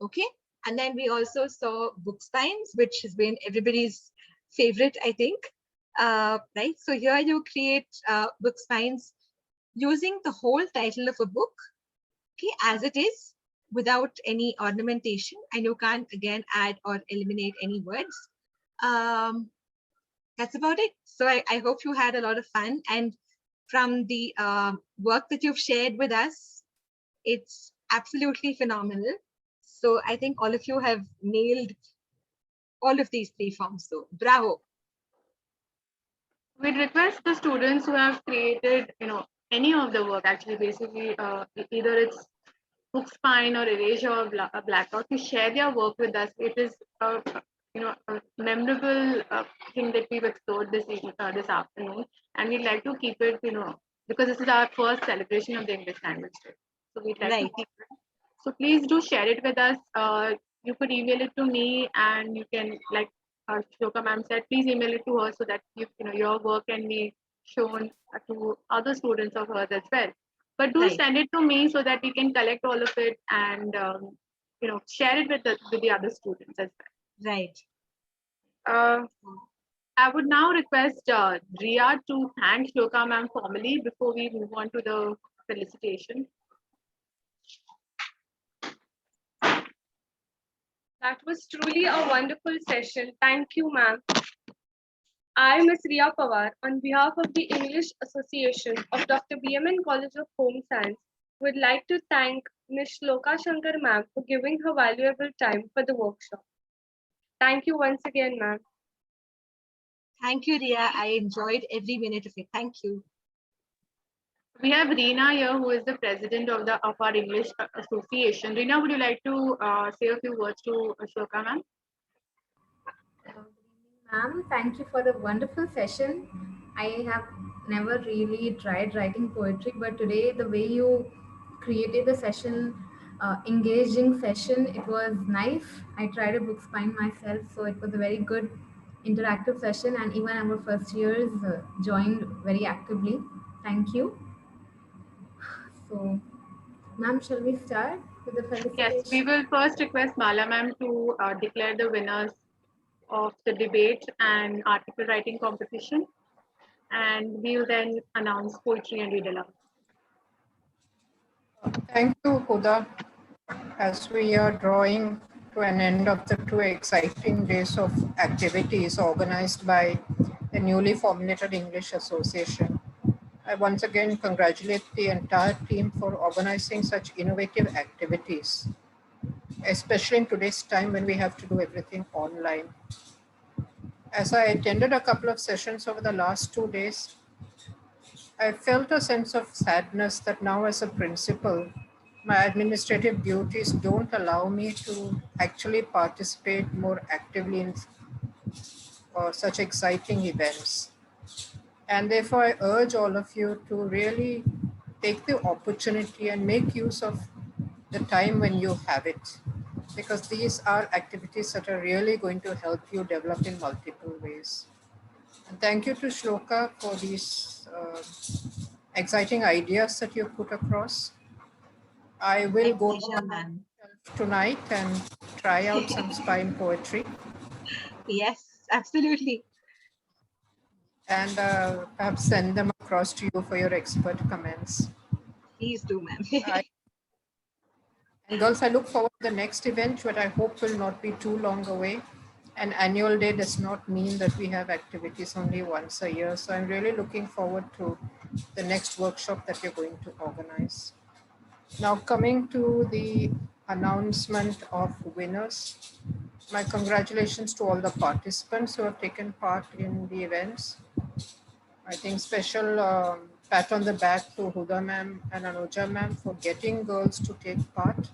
S2: Okay, And then we also saw book spines, which has been everybody's favorite, I think. Right. So here you create book spines using the whole title of a book, okay, as it is, without any ornamentation, and you can't again add or eliminate any words. That's about it. So I hope you had a lot of fun, and from the work that you've shared with us, it's absolutely phenomenal. So I think all of you have nailed all of these three forms. So bravo.
S3: We'd request the students who have created, any of the work, actually, basically, either it's book spine or erasure or blackout, to share their work with us. It is a memorable thing that we've explored this afternoon, and we'd like to keep it, because this is our first celebration of the English language day. So we'd like to keep it. So please do share it with us. You could email it to me, and you can, like Shloka ma'am said, please email it to her so that your work can be shown to other students of hers as well. But do send it to me so that we can collect all of it and share it with the other students as well.
S2: Right.
S3: I would now request Riya to thank Shloka ma'am formally before we move on to the felicitation.
S1: That was truly a wonderful session. Thank you, ma'am. I, Ms. Riya Pawar, on behalf of the English Association of Dr. BMN College of Home Science, would like to thank Ms. Shloka Shankar ma'am for giving her valuable time for the workshop. Thank you once again, ma'am.
S2: Thank you, Riya. I enjoyed every minute of it. Thank you.
S3: We have Reena here, who is the president of our English Association. Reena, would you like to say a few words to Shloka ma'am?
S15: Ma'am, thank you for the wonderful session. I have never really tried writing poetry, but today the way you created the session, engaging session, it was nice. I tried a book spine myself, so it was a very good interactive session, and even our first years joined very actively. Thank you. So, ma'am, shall we start with the felicitation?
S3: Yes, we will first request Mala ma'am to declare the winners of the debate and article writing competition, and we will then announce poetry and read aloud.
S13: Thank you, Huda. As we are drawing to an end of the 2 exciting days of activities organized by the newly formulated English Association, I once again congratulate the entire team for organizing such innovative activities, especially in today's time when we have to do everything online. As I attended a couple of sessions over the last 2 days, I felt a sense of sadness that now as a principal, my administrative duties don't allow me to actually participate more actively in such exciting events. And therefore, I urge all of you to really take the opportunity and make use of the time when you have it, because these are activities that are really going to help you develop in multiple ways. And thank you to Shloka for these exciting ideas that you put across. I will go tonight and try out some spine poetry.
S2: Yes, absolutely.
S13: And perhaps send them across to you for your expert comments.
S2: Please do, ma'am.
S13: And girls, I look forward to the next event, which I hope will not be too long away. An annual day does not mean that we have activities only once a year. So I'm really looking forward to the next workshop that you're going to organize. Now coming to the announcement of winners. My congratulations to all the participants who have taken part in the events. I think special pat on the back to Huda ma'am and Anuja ma'am for getting girls to take part.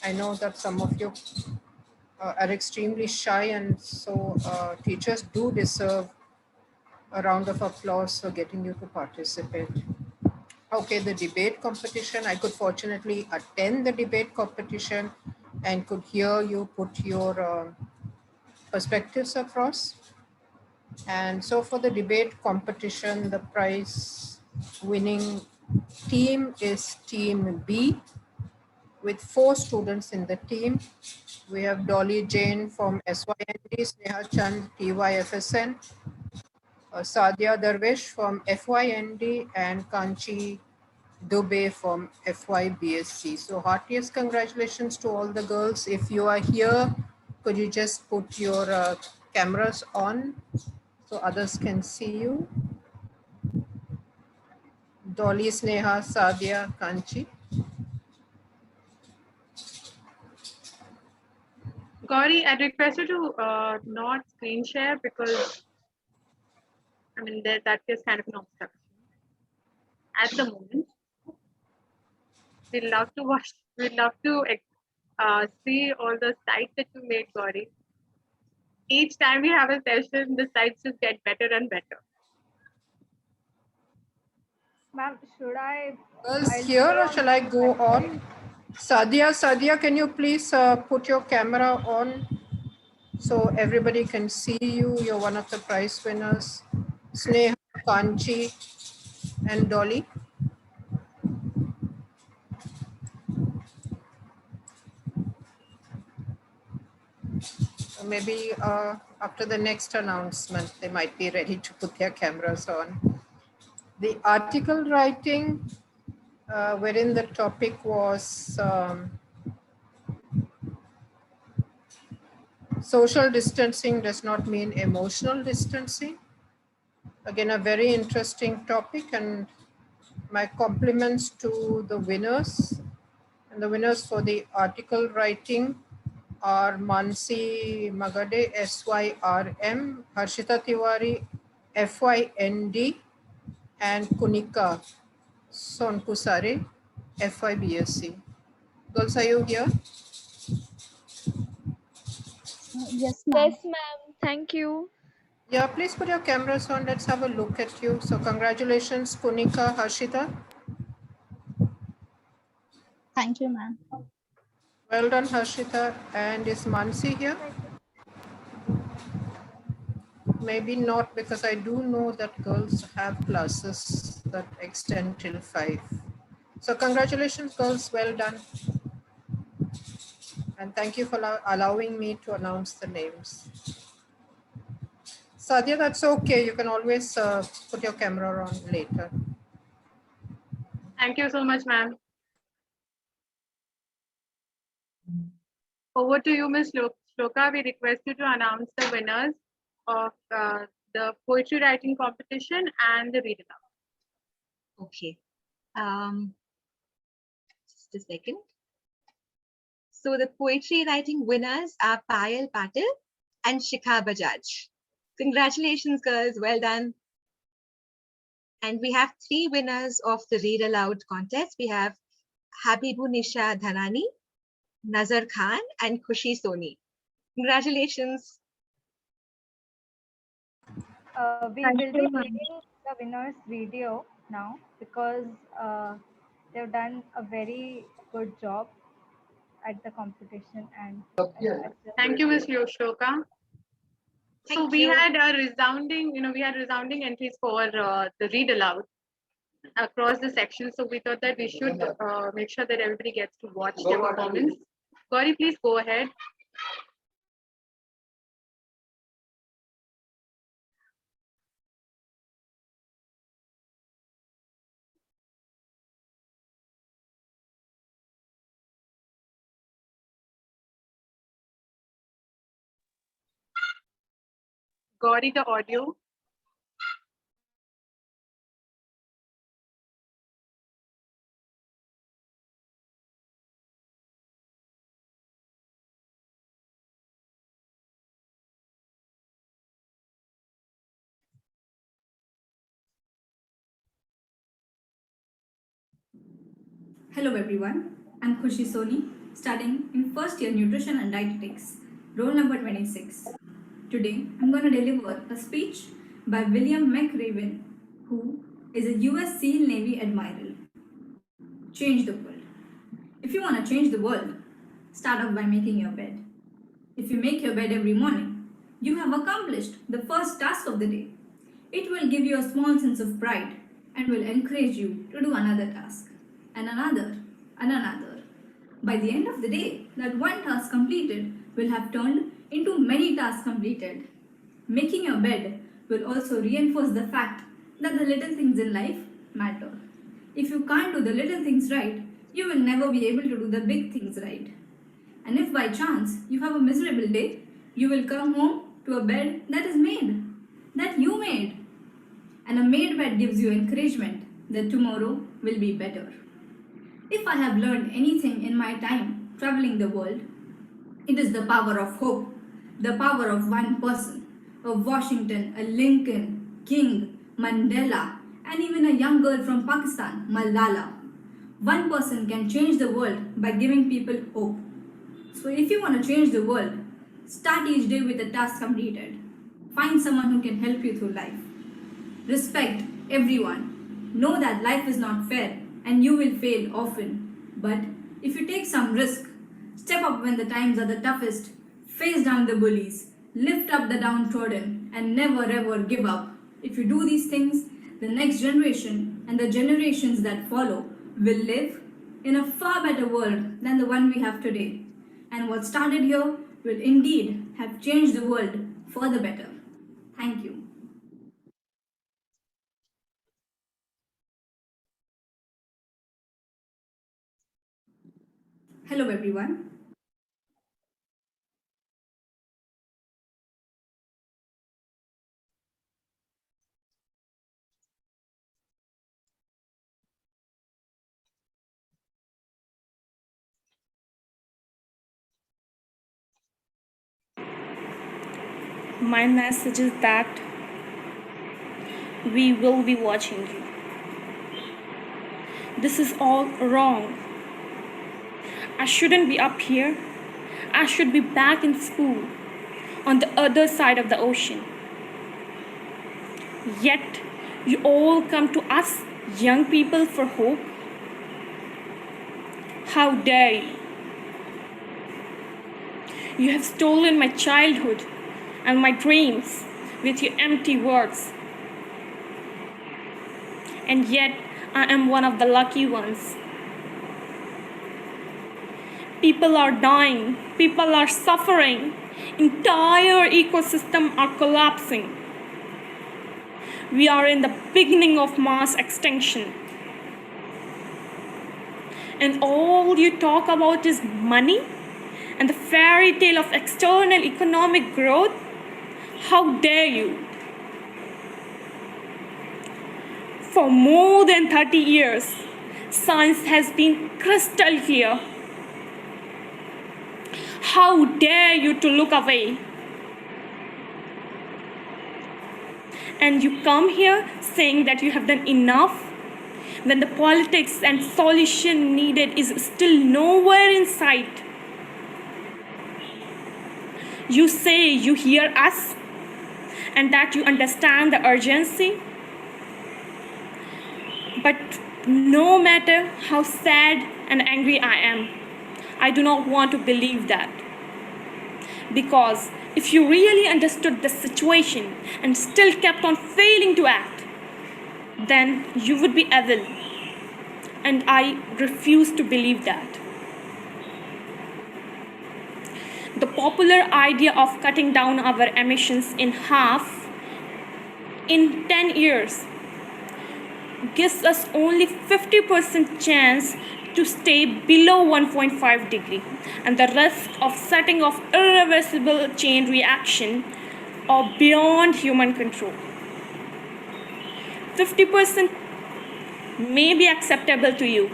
S13: I know that some of you are extremely shy, and so teachers do deserve a round of applause for getting you to participate. Okay, the debate competition, I could fortunately attend the debate competition and could hear you put your perspectives across. And so for the debate competition, the prize winning team is Team B. with 4 students in the team. We have Dolly Jane from SYND, Sneha Chand, TYFSN, Sadia Darvish from FYND, and Kanchi Dubey from FYBSC. So heartiest congratulations to all the girls. If you are here, could you just put your cameras on so others can see you? Dolly, Sneha, Sadia, Kanchi.
S3: Gauri, I'd request you to not screen share because I mean that is kind of an obstruction at the moment. We'd love to watch. We'd love to see all the sites that you made, Gauri. Each time we have a session, the sites just get better and better.
S10: Ma'am, should I?
S13: Girls here or shall I go on? Sadia, can you please put your camera on so everybody can see you? You're one of the prize winners. Sneha, Kanchi, and Dolly. Maybe after the next announcement, they might be ready to put their cameras on. The article writing, wherein the topic was social distancing does not mean emotional distancing. Again, a very interesting topic, and my compliments to the winners. And the winners for the article writing are Mansi Magade, SYRM, Harshita Tiwari, FYND, and Kunika Sonpusare, FYBSC. Girls, are you here?
S6: Yes, ma'am.
S11: Yes, ma'am. Thank you.
S13: Yeah, please put your cameras on. Let's have a look at you. So congratulations, Kunika, Harshita.
S6: Thank you, ma'am.
S13: Well done, Harshita. And is Mansi here? Maybe not, because I do know that girls have classes that extend till 5. So congratulations, girls. Well done. And thank you for allowing me to announce the names. Sadia, that's okay. You can always put your camera on later.
S3: Thank you so much, ma'am. Over to you, Ms. Shloka. We request you to announce the winners of the poetry writing competition and the read aloud.
S2: Okay. Just a second. So the poetry writing winners are Payal Patil and Shikha Bajaj. Congratulations, girls. Well done. And we have 3 winners of the read aloud contest. We have Habibu Nisha Dhanani, Nazar Khan, and Khushi Soni. Congratulations.
S10: We will be playing the winner's video now because they've done a very good job at the competition. And
S3: Thank you, Ms. Shloka. So we had a resounding, resounding entries for the read aloud across the section. So we thought that we should make sure that everybody gets to watch their performance. Gauri, please go ahead. Gauri, the audio.
S16: Hello everyone, I'm Khushi Soni, studying in first year Nutrition and Dietetics, roll number 26. Today, I'm going to deliver a speech by William McRaven, who is a US SEAL Navy Admiral. Change the world. If you want to change the world, start off by making your bed. If you make your bed every morning, you have accomplished the first task of the day. It will give you a small sense of pride and will encourage you to do another task, and another, and another. By the end of the day, that one task completed will have turned into many tasks completed. Making your bed will also reinforce the fact that the little things in life matter. If you can't do the little things right, you will never be able to do the big things right. And if by chance you have a miserable day, you will come home to a bed that is made, that you made. And a made bed gives you encouragement that tomorrow will be better. If I have learned anything in my time traveling the world, it is the power of hope, the power of one person, a Washington, a Lincoln, King, Mandela, and even a young girl from Pakistan, Malala. One person can change the world by giving people hope. So if you want to change the world, start each day with a task completed. Find someone who can help you through life. Respect everyone. Know that life is not fair and you will fail often. But if you take some risk, step up when the times are the toughest, face down the bullies, lift up the downtrodden, and never ever give up. If you do these things, the next generation and the generations that follow will live in a far better world than the one we have today. And what started here will indeed have changed the world for the better. Thank you. Hello everyone.
S5: My message is that we will be watching you. This is all wrong. I shouldn't be up here. I should be back in school on the other side of the ocean. Yet you all come to us, young people, for hope. How dare you? You have stolen my childhood and my dreams with your empty words. And yet I am one of the lucky ones. People are dying, people are suffering, entire ecosystems are collapsing. We are in the beginning of mass extinction. And all you talk about is money and the fairy tale of external economic growth. How dare you? For more than 30 years, science has been crystal clear. How dare you to look away? And you come here saying that you have done enough when the politics and solution needed is still nowhere in sight. You say you hear us and that you understand the urgency. But no matter how sad and angry I am, I do not want to believe that. Because if you really understood the situation and still kept on failing to act, then you would be evil. And I refuse to believe that. The popular idea of cutting down our emissions in half in 10 years gives us only 50% chance to stay below 1.5 degree, and the risk of setting off irreversible chain reaction or beyond human control. 50% may be acceptable to you,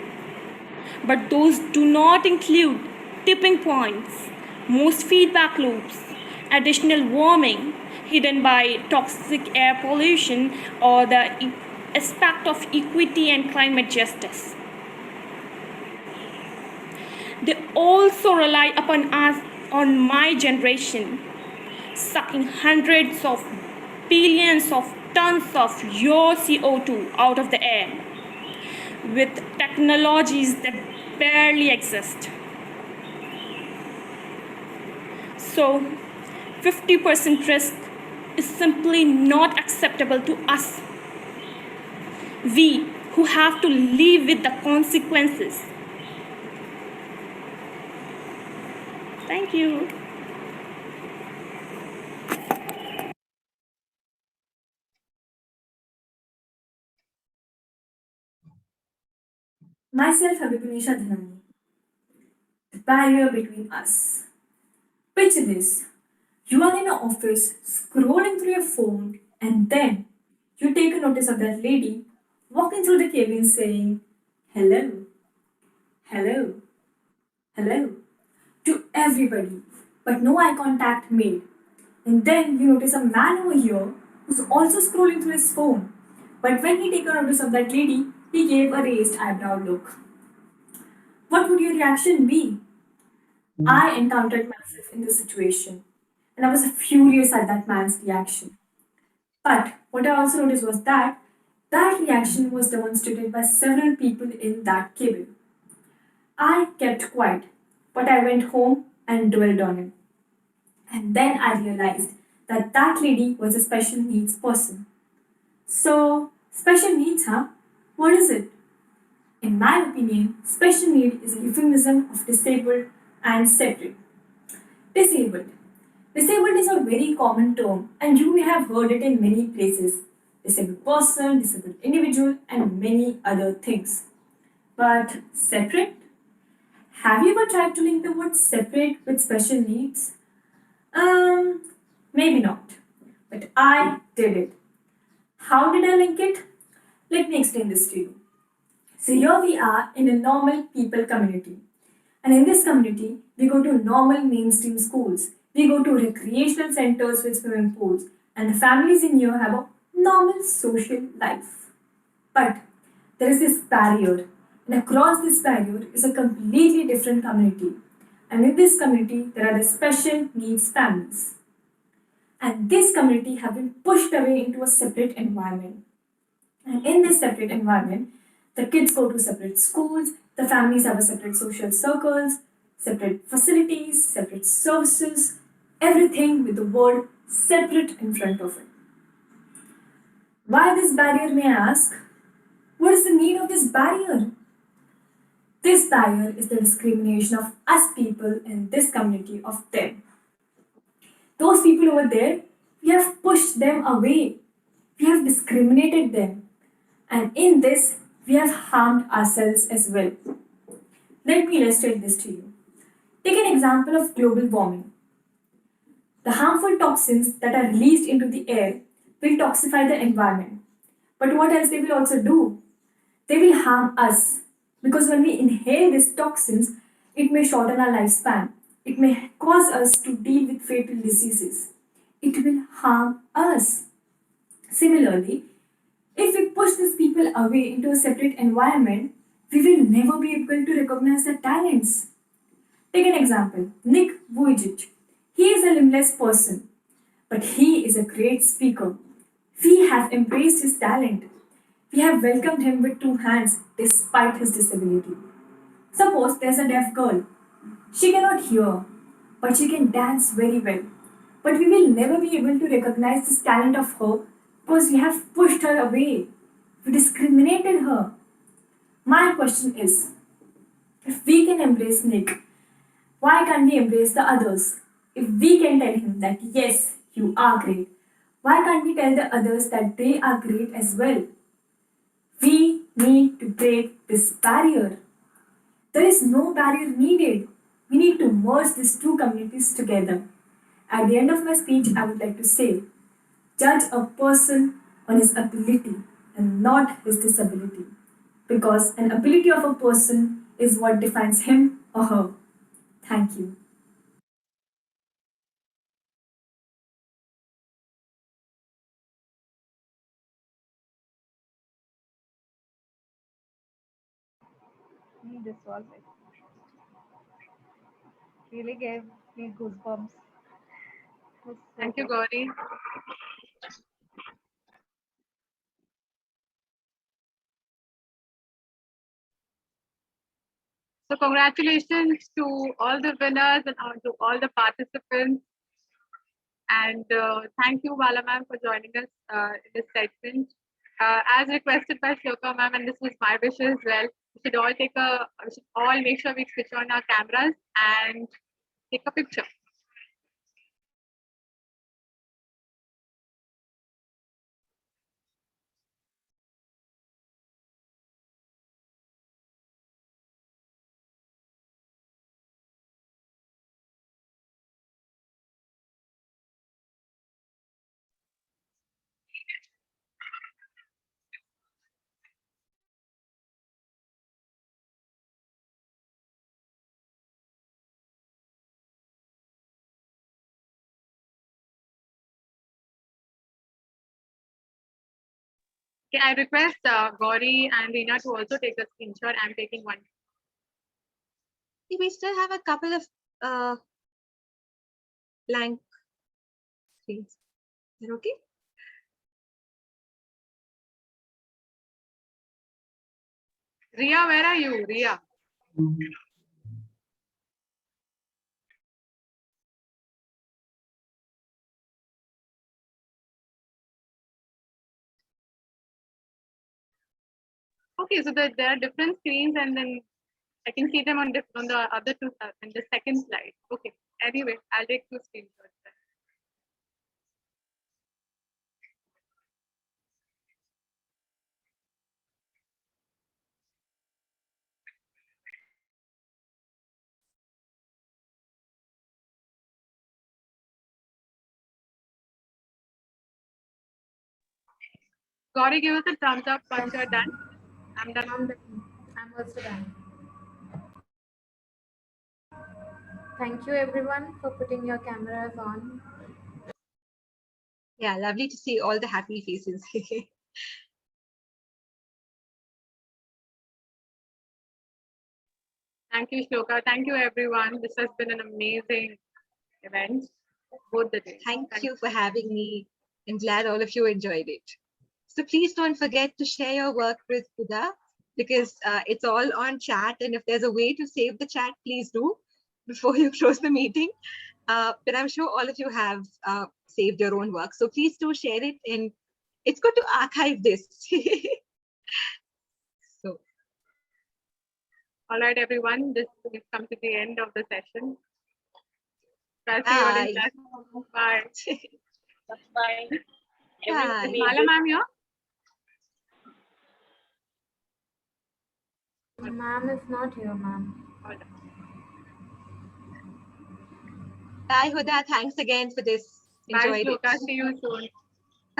S5: but those do not include tipping points, most feedback loops, additional warming hidden by toxic air pollution, or the aspect of equity and climate justice. They also rely upon us, on my generation, sucking hundreds of billions of tons of your CO2 out of the air with technologies that barely exist. So 50% risk is simply not acceptable to us. We who have to live with the consequences. Thank you.
S17: Myself, Abhipunisha Dhanani. The barrier between us. Picture this. You are in an office scrolling through your phone, and then you take a notice of that lady walking through the cabin saying, hello, hello, hello to everybody, but no eye contact made. And then you notice a man over here who's also scrolling through his phone. But when he take a notice of that lady, he gave a raised eyebrow look. What would your reaction be? I encountered myself in this situation, and I was furious at that man's reaction. But what I also noticed was that that reaction was demonstrated by several people in that cabin. I kept quiet, but I went home and dwelled on it. And then I realized that that lady was a special needs person. So, special needs, huh? What is it? In my opinion, special need is a euphemism of disabled and separate. Disabled. Disabled is a very common term, and you may have heard it in many places. Disabled person, disabled individual, and many other things. But separate? Have you ever tried to link the word separate with special needs? Maybe not. But I did it. How did I link it? Let me explain this to you. So here we are in a normal people community. And in this community, we go to normal mainstream schools. We go to recreational centers with swimming pools. And the families in here have a normal social life. But there is this barrier. And across this barrier is a completely different community. And in this community, there are the special needs families. And this community have been pushed away into a separate environment. And in this separate environment, the kids go to separate schools, the families have a separate social circles, separate facilities, separate services, everything with the word separate in front of it. Why this barrier, may I ask? What is the need of this barrier? This barrier is the discrimination of us people in this community of them. Those people over there, we have pushed them away. We have discriminated them. And in this, we have harmed ourselves as well. Let me illustrate this to you. Take an example of global warming. The harmful toxins that are released into the air will toxify the environment. But what else they will also do? They will harm us. Because when we inhale these toxins, it may shorten our lifespan. It may cause us to deal with fatal diseases. It will harm us. Similarly, if we push these people away into a separate environment, we will never be able to recognize their talents. Take an example, Nick Vujicic. He is a limbless person, but he is a great speaker. We have embraced his talent. We have welcomed him with two hands despite his disability. Suppose there's a deaf girl. She cannot hear, but she can dance very well. But we will never be able to recognize this talent of her because we have pushed her away. We discriminated her. My question is, if we can embrace Nick, why can't we embrace the others? If we can tell him that yes, you are great, why can't we tell the others that they are great as well? We need to break this barrier. There is no barrier needed. We need to merge these two communities together. At the end of my speech, I would like to say, judge a person on his ability and not his disability. Because an ability of a person is what defines him or her. Thank you.
S10: This was it. Really gave me goosebumps.
S3: Thank you, Gauri. So congratulations to all the winners and to all the participants. And thank you, Mala ma'am, for joining us in this segment. As requested by Shloka ma'am, and this was my wish as well, we should all make sure we switch on our cameras and take a picture. Okay, I request Gauri and Reena to also take a screenshot. I'm taking one.
S2: We still have a couple of blank screens. Is that okay?
S3: Ria, where are you? Ria. Okay, so there are different screens, and then I can see them on the other two in the second slide. Okay. Anyway, I'll take two screenshots. Gauri, give us a thumbs up once you're done. I'm done.
S15: I'm also done. Thank you everyone for putting your cameras on.
S2: Yeah, lovely to see all the happy faces.
S3: Thank you, Shloka. Thank you, everyone. This has been an amazing event, both the days.
S2: Thank you for having me. I'm glad all of you enjoyed it. So please don't forget to share your work with Huda, because it's all on chat. And if there's a way to save the chat, please do before you close the meeting. But I'm sure all of you have saved your own work. So please do share it, and it's good to archive this. So,
S3: all right, everyone. This we've come to the end of the session. I'll see you all in class. Bye.
S7: Bye.
S2: Bye.
S3: Mala ma'am here?
S15: Ma'am is not here, ma'am.
S2: Bye, Huda. Thanks again for this.
S3: Bye,
S2: Enjoyed it.
S3: Shloka. See you soon.